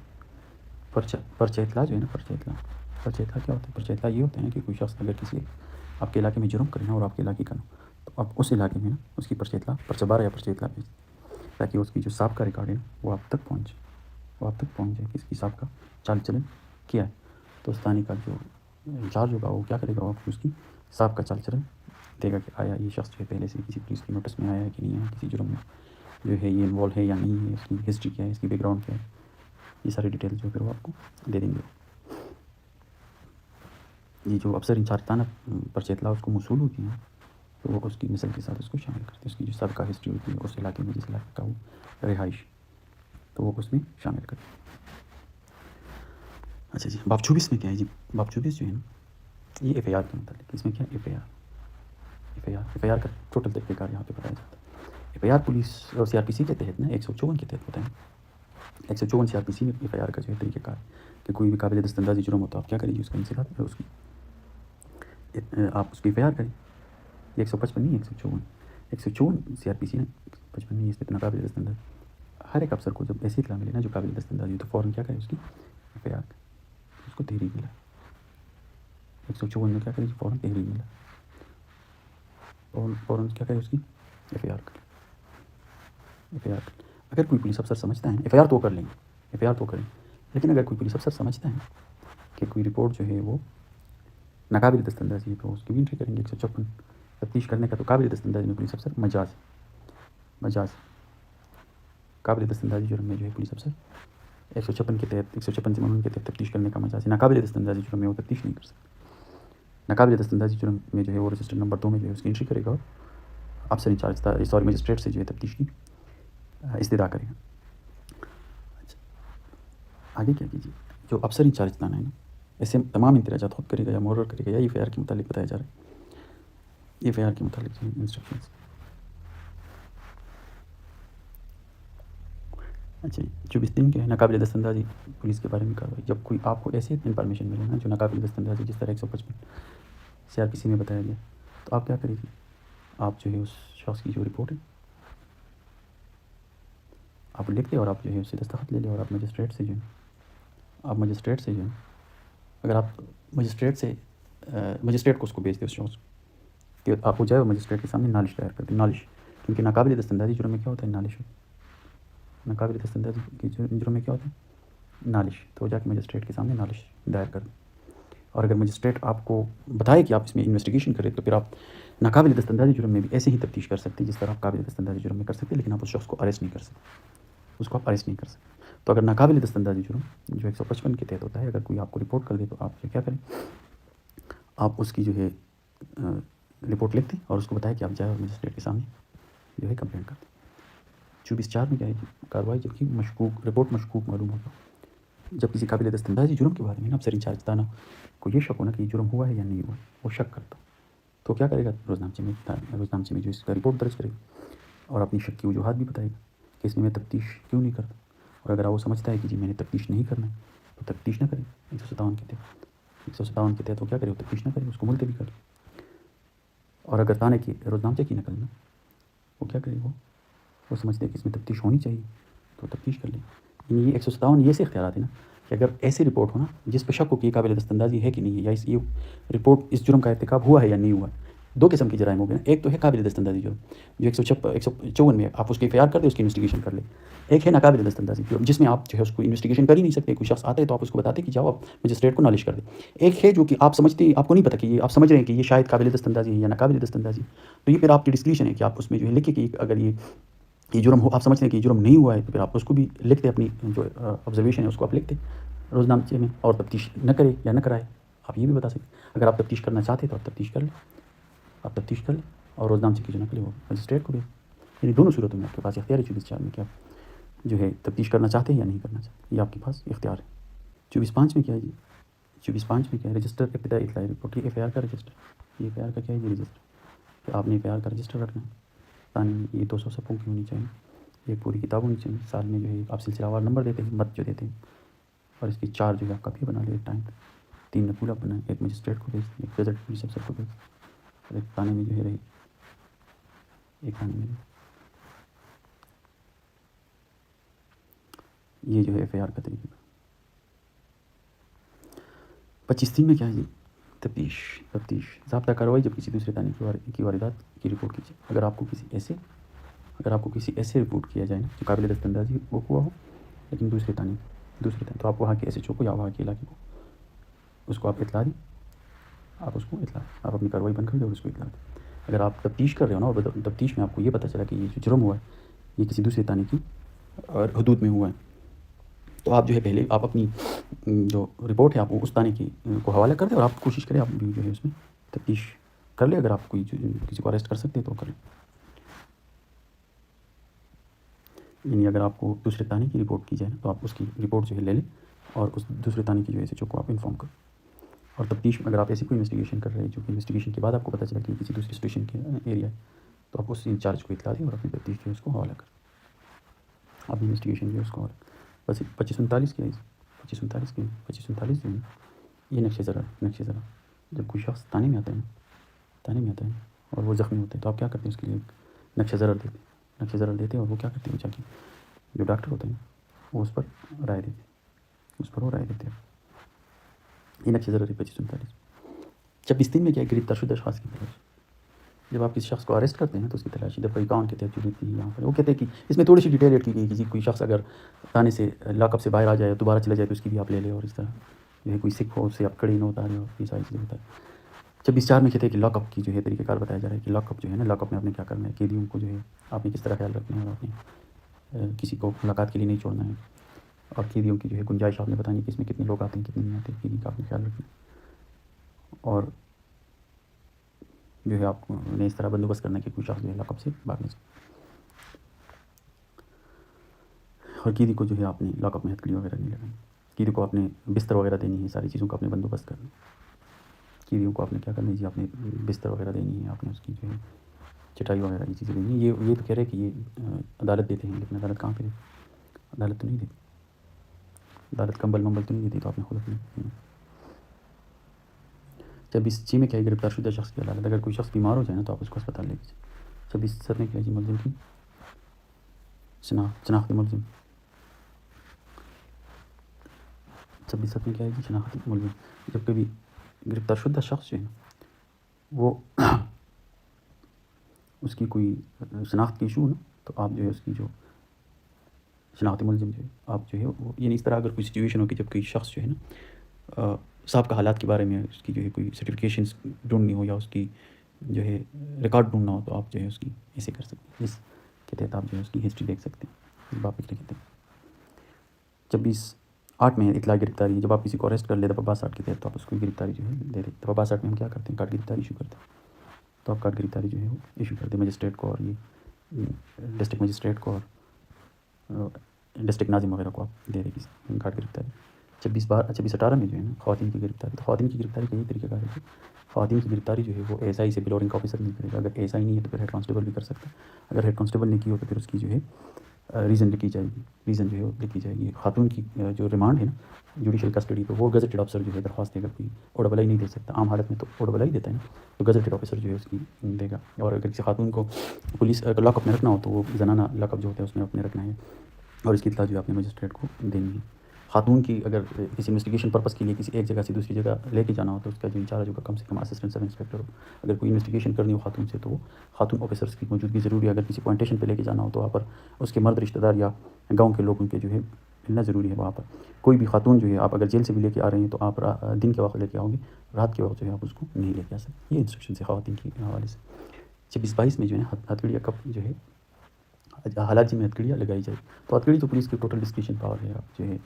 پرچہ اطلاع جو ہے نا، پرچہ اطلاع کیا ہوتا ہے؟ پرچہ اطلاع یہ ہوتا ہے کہ کوئی شخص اگر کسی آپ کے علاقے میں جرم کرے نا اور آپ کے علاقے کا نا تو آپ اس علاقے میں نا اس کی پرچہ اطلاع پرچہ 12 یا پرچہ اطلاع بھیجیں تاکہ اس کی جو سابقہ ریکارڈ ہے نا وہ آپ تک پہنچ جائے کہ اس کی سابقہ چال چلن کیا ہے. تو اس تھانے کا جو انچارج ہوگا وہ کیا کرے گا، آپ کو اس کی سابقہ چال چلن دے گا کہ آیا یہ شخص جو ہے پہلے سے کسی پولیس کی نوٹس میں آیا ہے کہ نہیں آیا، کسی جرم میں جو ہے یہ انوالو ہے یا نہیں ہے، اس کی ہسٹری کیا ہے، اس کی بیک گراؤنڈ کیا ہے. یہ ساری ڈیٹیل جو پھر وہ آپ کو دے دیں گے. یہ جو افسر انچارج تھا نا پرچہ اطلاع اس کو موصول ہوتی ہیں تو وہ اس کی مثل کے ساتھ اس کو شامل کرتے ہیں، اس کی جو سابقہ ہسٹری ہوتی ہے اس علاقے میں جس علاقے کا وہ رہائش، تو وہ اس میں شامل کرتے ہیں۔ اچھا جی، باب 24 میں کیا ہے جی؟ باب 24 جو ہے نا یہ ایف آئی آر کے متعلق، اس میں کیا ایف آئی آر کا ٹوٹل طریقہ کار یہاں پہ بتایا جاتا ہے۔ ایف آئی آر پولیس اور سی آر پی سی کے تحت نا 154 کے تحت ہوتا ہے۔ 154 سی آر پی سی میں ایف آئی آر کا جو ہے طریقہ کار کہ کوئی بھی قابل دستاندازی جرم ہوتا ہے آپ کیا کریں گے، اس کا انسداد اس کی آپ اس کی ایف آئی آر کریں۔ یہ 155 نہیں 154 سی آر پی سی نا 155 نہیں، اس میں اتنا قابل دستانداز ہر ایک افسر کو جب ایسی اطلاع ملے نا جو قابل دستاندازی ہو تو فوراً کیا کرے اس کی ایف آئی آر کرے، اس کو تحریر ملا 154 میں کیا کرے فوراً تحریر ملا اور فوراً کیا کرے اس کی ایف آئی آر کرے۔ ایف آئی آر اگر کوئی پولیس افسر سمجھتا ہے ایف آئی آر تو کر لیں گے، ایف آئی آر تو کریں، لیکن اگر کوئی پولیس افسر سمجھتا ہے کہ کوئی رپورٹ جو ہے وہ ناقابل دستاندازی ہے تو اس کی بھی انٹری کریں گے 156 تفتیش کرنے کا۔ تو قابل دستاندازی میں پولیس افسر مجاز قابل دستاندازی جرم میں جو ہے پولیس افسر 156 کے تحت 156 سے ممنوع کے تحت تفتیش کرنے کا مجاز ہے۔ ناقابل دستاندازی جرم میں وہ تفتیش نہیں کر سکتا۔ ناقابل دستاندازی جرم میں جو ہے وہ رجسٹر نمبر 2 میں جو ہے اس کی انٹری کرے گا اور افسر انچارج مجسٹریٹ سے جو ہے تفتیش کی استدعا کرے گا۔ اچھا آگے کیا کیجیے، جو افسر انچارج تانا ہے نا ایسے تمام اندراجات خود کرے گا یا مقرر کرے گا یا ایف آئی آر کے متعلق بتایا جا رہا ہے، ایف آئی آر کے متعلق انسٹرکشنز۔ اچھا 24 کے ہے ناقابل دستاندازی پولیس کے بارے میں کارروائی۔ جب کوئی آپ کو ایسی انفارمیشن ملے نا جو ناقابل دستاندازی جس طرح 155 سی آر پی سی میں بتایا گیا تو آپ کیا کریں گے، آپ جو ہے اس شخص کی جو رپورٹ ہے آپ لکھ دیں اور آپ جو ہے اس سے دستخط لے لیں اور آپ مجسٹریٹ سے جو ہے اگر آپ مجسٹریٹ کو اس کو بھیج دیں اس شخص کہ آپ کو جائے اور مجسٹریٹ کے سامنے نالش دائر کر دیں، نالش، کیونکہ ناقابل دستاندازی جرم میں کیا ہوتا ہے نالش، ناقابل دستاندازی کی جرم میں کیا ہوتا ہے نالش، تو جا کے مجسٹریٹ کے سامنے نالش دائر کر دیں۔ اور اگر مجسٹریٹ آپ کو بتائے کہ آپ اس میں انویسٹیگیشن کریں تو پھر آپ ناقابل دستاندازی جرم میں بھی ایسے ہی تفتیش کر سکتے جس طرح آپ قابل دستاندازی جرم میں کر سکتے، لیکن آپ اس شخص کو اریسٹ نہیں کر سکتے، تو اگر ناقابل دستاندازی جرم جو 155 کے تحت ہوتا ہے اگر کوئی آپ کو رپورٹ کر دے تو آپ کیا کریں، آپ اس کی جو ہے رپورٹ لکھ دیں اور اس کو بتائیں کہ آپ جائیں اور مجسٹریٹ کے سامنے جو ہے کمپلینٹ کر دیں۔ 24(4) میں کیا ہے کارروائی جب کہ رپورٹ مشکوک معلوم ہوگا، جب کسی قابل دستاندازی جرم کے بارے میں نا افسر انچارج تانا کو یہ شک ہونا کہ یہ جرم ہوا ہے یا نہیں ہوا ہے، وہ شک کرتا تو کیا کرے گا، روزنامچے میں جو اس کا رپورٹ درج کرے گا اور اپنی شک کی وجوہات بھی بتائے گا کہ اس میں تفتیش کیوں نہیں کرتا، اور اگر وہ سمجھتا ہے کہ جی میں نے تفتیش نہیں کرنا ہے تو تفتیش نہ کرے 157 کے تحت وہ کیا کرے، وہ تفتیش نہ کرے، اس کو ملتوی کر دے۔ اور اگر تانے کی روزنامچے کی نقل میں وہ کیا کرے، وہ سمجھتے ہیں کہ اس میں تفتیش ہونی چاہیے تو تفتیش کر لیں۔ یعنی یہ 157 یہ سے اختیارات ہیں نا کہ اگر ایسی رپورٹ ہو نا جس پہ شک ہو کہ یہ قابل دستاندازی ہے کہ نہیں ہے یا یہ رپورٹ اس جرم کا ارتکاب ہوا ہے یا نہیں ہوا ہے، دو قسم کے جرائم ہو گئے نا، ایک تو ہے قابل دستاندازی جرم جو 154 میں آپ اس کی ایف آئی آر کر دیں، اس کی انویسٹیگیشن کر لیں، ایک ہے ناقابل دستاندازی جرم جس میں آپ جو ہے اس کو انویسٹیگیشن کر ہی نہیں سکتے، کوئی شخص آتا ہے تو آپ اس کو بتاتے کہ جاؤ آپ مجسٹریٹ کو نالش کر دیں، ایک ہے جو کہ آپ سمجھتے آپ کو نہیں پتہ کہ یہ آپ سمجھ رہے ہیں کہ یہ شاید قابل دستاندازی ہے یا ناقابل دستاندازی، تو یہ پھر آپ کی ڈسکریشن ہے کہ آپ اس میں جو ہے لکھیں کہ اگر یہ جرم ہو، آپ سمجھتے ہیں کہ یہ جرم نہیں ہوا ہے تو پھر آپ اس کو بھی لکھ دیں، اپنی جو آبزرویشن ہے اس کو آپ لکھ دیں روزنامچے میں، اور تفتیش نہ کرے یا نہ کرائے آپ یہ بھی بتا سکتے، اگر آپ تفتیش کرنا چاہتے ہیں تو آپ تفتیش کر لیں اور روزنامچے کی جو نقل ہے وہ مجسٹریٹ کو بھی، یعنی دونوں صورتوں میں آپ کے پاس اختیار ہے 24(4) میں کہ آپ جو ہے تفتیش کرنا چاہتے ہیں یا نہیں کرنا چاہتے، یہ آپ کے پاس اختیار ہے۔ 24(5) میں کیا ہے جی، 24(5) میں کیا ہے رجسٹر ابتدائی اطلاعی رپورٹ، یہ ایف آئی آر کا رجسٹر، یہ ایف آئی آر کا کیا ہے یہ رجسٹر کہ آپ نے ایف آئی آر کا رجسٹر رکھنا ہے، تانے میں یہ 200 صفحوں کی ہونی چاہیے، ایک پوری کتاب ہونی چاہیے، سال میں جو ہے آپ سلسلہ وار نمبر دیتے ہیں، مت جو دیتے ہیں، اور اس کی 4 جو ہے آپ کاپی بنا لیں ایک ٹائم، 3 نقول آپ بنائیں، ایک مجسٹریٹ کو بھیج دیں، ایک گزٹ پولیس افسر کو بھیج دیں، اور ایک تانے میں جو ہے رہے، ایک تانے میں یہ جو ہے ایف آئی آر کا طریقہ۔ 25(3) میں کیا ہے جی تفتیش ضابطہ کارروائی جب کسی دوسرے تانے کی واردات کی رپورٹ کی جائے، اگر آپ کو کسی ایسے رپورٹ کیا جائے نا جو قابل دستاندازی وہ ہوا ہو لیکن دوسرے تانے تو آپ وہاں کے ایس ایچ او کو یا وہاں کے علاقے کو اس کو آپ اطلاع دیں، آپ اپنی کارروائی بند کر دیں اور اس کو اطلاع دیں۔ اگر آپ تفتیش کر رہے ہو نا اور تفتیش میں آپ کو یہ پتہ چلا کہ یہ جو جرم ہوا ہے یہ کسی دوسرے تانے کی حدود میں ہوا ہے تو آپ جو ہے پہلے آپ اپنی جو رپورٹ ہے آپ اس تانے کی کو حوالہ کر دیں اور آپ کوشش کریں آپ بھی جو ہے اس میں تفتیش کر لیں. اگر آپ کسی کو اریسٹ کر سکتے ہیں تو کر لیں. یعنی اگر آپ کو دوسرے تانے کی رپورٹ کی جائے نا تو آپ اس کی رپورٹ جو ہے لے لیں اور اس دوسرے تانے کی جو ہے ایس ایچ او کو آپ انفارم کریں. اور تفتیش میں اگر آپ ایسی کوئی انویسٹیگیشن کر رہے ہیں جو کہ انویسٹیگیشن کے بعد آپ کو پتہ چلا کہ کسی دوسری اسٹیشن کے ایریا ہے تو آپ اس انچارج کو اطلاع دیں اور اپنی تفتیش جو ہے اس کو حوالہ کریں. آپ انویسٹیگیشن جو ہے اس کو حوالہ بس 2539 کیا ہے 2539 جو ہے یہ نقش ضرر جب کوئی شخص تانے میں آتا ہے اور وہ زخمی ہوتے ہیں تو آپ کیا کرتے ہیں اس کے لیے نقش ضرر دیتے ہیں اور وہ کیا کرتے ہیں جا کے جو ڈاکٹر ہوتے ہیں وہ اس پر رائے دیتے ہیں. یہ نقش ضرر ہے 2539. 26 میں کیا ہے گرفتار شدہ اشخاص کی تلاش. جب آپ کسی شخص کو اریسٹ کرتے ہیں تو اس کی تلاشی دفعہ 51 کے تحت جو ہوتی ہے یہاں پر وہ کہتے ہیں کہ اس میں تھوڑی سی ڈیٹیل ایڈ کی گئی کہ کوئی شخص اگر تانے سے لاک اپ سے باہر آ جائے دوبارہ چلا جائے تو اس کی بھی آپ لے لیں اور اس طرح جو ہے کوئی سکھ ہو اس سے آپ کڑی نہ اتارے اور یہ ساری چیزیں بتائیں. 26(4) میں کہتے ہیں کہ لاک اپ کی جو ہے طریقہ کار بتایا جا رہا ہے کہ لاک اپ جو ہے نا لاک اپ میں آپ نے کیا کرنا ہے قیدیوں کو جو ہے آپ نے کس طرح خیال رکھنا ہے اور آپ نے کسی کو ملاقات کے لیے نہیں چھوڑنا ہے اور قیدیوں کی جو ہے گنجائش آپ نے بتانی کہ اس میں کتنے لوگ آتے ہیں کتنے نہیں آتے قیدی کا آپ نے خیال رکھنا ہے اور جو ہے آپ نے اس طرح بندوبست کرنا کہ کوئی شخص جو ہے لاک اپ سے باہر نہ جائے اور قیدی کو جو ہے آپ نے لاک اپ میں ہتھکڑی وغیرہ نہیں لگانی. قیدی کو آپ نے بستر وغیرہ دینی ہے ساری چیزوں کا آپ نے بندوبست کرنا. قیدیوں کو آپ نے کیا کرنا ہے جی آپ نے بستر وغیرہ دینی ہے آپ نے اس کی جو ہے چٹائی وغیرہ یہ چیزیں دینی ہے. یہ تو کہہ رہے ہیں کہ یہ عدالت دیتے ہیں لیکن عدالت کہاں پہ دیتی عدالت تو نہیں دیتی. عدالت کمبل ممبل تو نہیں دیتی تو آپ نے خود اپنے 26(6) میں کیا ہے گرفتار شدہ شخص کی عدالت. اگر کوئی شخص بیمار ہو جائے نا تو آپ اس کو اسپتال لے کے 26(7) میں کیا ہے جی ملزم کی شناختی ملزم 26(7) میں کیا ہے جی شناختی ملزم. جب کبھی گرفتار شدہ شخص جو ہے وہ اس کی کوئی شناخت کی ایشو ہو نا تو آپ جو ہے اس کی جو شناختی ملزم جو ہے آپ جو ہے وہ یعنی اس طرح اگر کوئی سچویشن ہو کہ جب کوئی شخص جو ہے نا صاحب کا حالات کے بارے میں اس کی جو ہے کوئی سرٹیفکیشنس ڈھونڈنی ہو یا اس کی جو ہے ریکارڈ ڈھونڈنا ہو تو آپ جو ہے اس کی ایسے کر سکتے ہیں. اس کے تحت آپ جو ہے اس کی ہسٹری دیکھ سکتے ہیں. باپ لکھتے ہیں 26(8) میں اطلاع گرفتاری. جب آپ کسی کو اریسٹ کر لیں دفعہ 62 کے تحت تو آپ اس کو گرفتاری جو ہے دے دیں. دفعہ 62 میں ہم کیا کرتے ہیں کارڈ گرفتاری ایشو کرتے ہیں تو آپ کارڈ گرفتاری جو ہے وہ ایشو کرتے ہیں مجسٹریٹ کو اور یہ ڈسٹرکٹ مجسٹریٹ کو اور ڈسٹرکٹ ناظم وغیرہ کو آپ دے دیں کسی کارڈ گرفتاری. 26(18) میں جو ہے نا خواتین کی گرفتاری. تو خواتین کی گرفتاری کا یہ طریقہ کار ہے کہ خواتین کی گرفتاری جو ہے وہ ایس آئی سے بلو رینک آفیسر نہیں کرے گا. اگر ایس آئی نہیں ہے تو پھر ہیڈ کانسٹیبل بھی کر سکتا ہے. اگر ہیڈ کانسٹیبل نے کی ہو تو پھر اس کی جو ہے ریزن لکھی جائے گی. ریزن جو ہے وہ لکھی جائے گی. خاتون کی جو ریمانڈ ہے نا جوڈیشل کسٹڈی تو وہ گزٹڈ آفیسر جو ہے درخواست دے گا. کوئی اوڈبل نہیں دے سکتا. عام حالت میں تو اوڈبل ہی دیتا ہے نا تو گزٹڈ آفیسر جو ہے اس کی دے گا. اور اگر کسی خاتون کو پولیس لاک اپ میں رکھنا ہو تو وہ زنانہ لاک اپ جو ہوتا ہے اس میں اپنے رکھنا ہے اور اس کی اطلاع جو ہے اپنے مجسٹریٹ کو دینی ہے. خاتون کی اگر کسی انویسٹیگیشن پرپس کے لیے کسی ایک جگہ سے دوسری جگہ لے کے جانا ہو تو اس کا جو انچارج ہوگا کم سے کم اسسٹنٹ سب انسپکٹر ہو. اگر کوئی انویسٹیگیشن کرنی ہو خاتون سے تو وہ خاتون آفیسرس کی موجودگی ضروری ہے. اگر کسی پوائنٹیشن پہ لے کے جانا ہو تو وہاں پر اس کے مرد رشتہ دار یا گاؤں کے لوگوں کے جو ہے ملنا ضروری ہے. وہاں پر کوئی بھی خاتون جو ہے آپ اگر جیل سے بھی لے کے آ رہے ہیں تو آپ دن کے وقت لے کے آؤ گے رات کے وقت جو ہے آپ اس کو نہیں لے کے آ سکتے. یہ انسٹرکشن ہے خواتین کی حوالے سے. 26(22) میں جو ہے ہتھکڑیاں کب جو ہے حالات جی میں ہتھکڑیاں لگائی جائے تو ہتھکڑی تو پولیس کی ٹوٹل ڈسکریشن پاور ہے. آپ جو ہے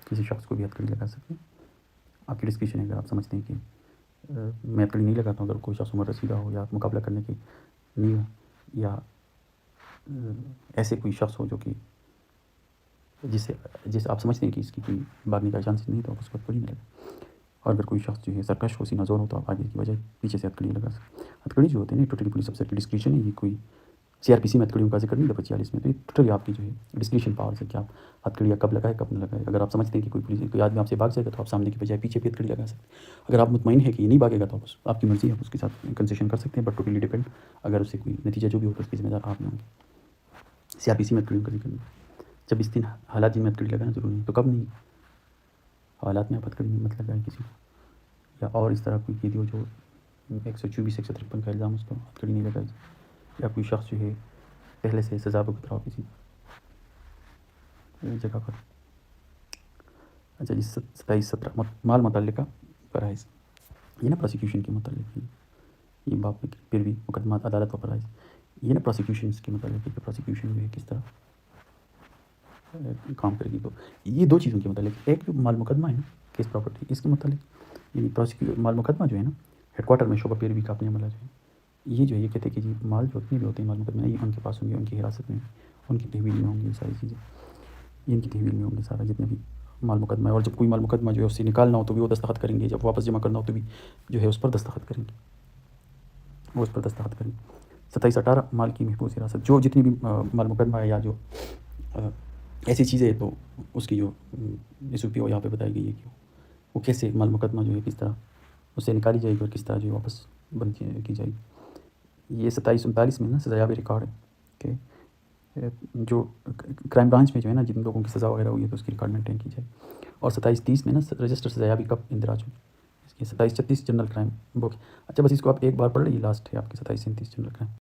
کسی شخص کو بھی ہتھکڑی لگا سکتے ہیں. آپ کی ڈسکریشن ہے. اگر آپ سمجھتے ہیں کہ میں ہتھکڑی نہیں لگاتا ہوں اگر کوئی شخص عمر رسیدہ ہو یا مقابلہ کرنے کی نہیں ہو یا ایسے کوئی شخص ہو جو کہ جسے آپ سمجھتے ہیں کہ اس کی کوئی بھاگنے کا چانس نہیں تو آپ اس کو ہتھکڑی نہیں لگا. اور اگر کوئی شخص جو ہے سرکش ہو سینہ زور ہو تو آپ آگے کی بجائے پیچھے سے ہتھکڑی لگا سکتے ہیں. ہتھکڑی جو ہوتے ہیں نا ٹوٹلی پولیس افسر کی ڈسکریشن ہے. یہ کوئی CRPC میں ہتھکڑیوں کا ذکر نہیں تھا 45 میں. تو یہ ٹوٹلی آپ کی جو ہے ڈسکریشن پاور ہے کہ آپ ہتھکڑیاں کب لگائے کب نہ لگائے. اگر آپ سمجھتے ہیں کہ کوئی آدمی آپ سے بھاگ جائے گا تو آپ سامنے کی بجائے پیچھے بھی ہتھکڑی لگا سکتے ہیں. اگر آپ مطمئن ہے کہ یہ نہیں بھاگے گا تو آپ کی مرضی ہے آپ اس کے ساتھ کنسیشن کر سکتے ہیں. بٹ ٹوٹلی ڈیپینڈ اگر اس سے کوئی نتیجہ جو بھی ہوگا اس کی ذمہ دار آپ نہیں ہوں گے. CRPC میں ہتھکڑیوں کا ذکر نہیں. 26(3) حالات جن میں ہتھکڑی لگانا ضروری ہے. تو کب نہیں حالات میں آپ ہتھکڑی مت لگائیں کسی کو یا اور اس طرح کوئی ویڈیو جو 124 153 کا الزام اس کو ہتھکڑی نہیں لگائی جائے یا کوئی شخص جو ہے پہلے سے سزا بھگت رہا ہو کسی جگہ پر. اچھا جی 27-17 مال متعلقہ فرائض. یہ نا پروسیکیوشن کے متعلق یہ باپ میں پھر بھی مقدمات عدالت و فرائض. یہ نا پروسیکیوشنس کے متعلق ہے کہ پروسیکیوشن جو ہے کس طرح کام کرے گی. تو یہ دو چیزوں کے متعلق ایک جو مال مقدمہ ہے نا کیس پراپرٹی اس کے متعلق یعنی مال مقدمہ جو ہے نا ہیڈ کوارٹر میں شعبہ پیروی کا اپنے عملہ جو ہے یہ جو ہے یہ کہتے ہیں کہ جی مال جو اتنے بھی ہوتے ہیں مال مقدمے یہ ان کے پاس ہوں گے، ان کی حراست میں ان کی تحویل میں ہوں گی، یہ ساری چیزیں یہ ان کی تحویل میں ہوں گے سارا جتنے بھی مال مقدمہ ہے، اور جب کوئی مال مقدمہ جو ہے اس سے نکالنا ہو تو بھی وہ دستخط کریں گے، جب واپس جمع کرنا ہو تو بھی جو ہے اس پر دستخط کریں گے، وہ اس پر دستخط کریں گے۔ 27-18 مال کی محفوظ حراست جو جتنی بھی مال مقدمہ ہے یا جو ایسی چیزیں تو اس کی جو ایس او پی او یہاں پہ بتائی گئی ہے کہ وہ کیسے مال مقدمہ جو ہے کس طرح اس سے نکالی جائے گی اور کس طرح جو ہے واپس بند کی جائے گی۔ یہ 27-39 میں نا سزایاب ریکارڈ ہے کہ جو کرائم برانچ میں جو ہے نا جن لوگوں کی سزا وغیرہ ہوئی ہے تو اس کی ریکارڈ مینٹین کی جائے۔ اور 27-30 میں نا رجسٹر سزایابی کب اندراج ہوئی، اس کی 27-36 جنرل کرائم بک۔ اچھا بس اس کو آپ ایک بار پڑھ لیجیے، لاسٹ ہے آپ کی 27-37 جنرل کرائم۔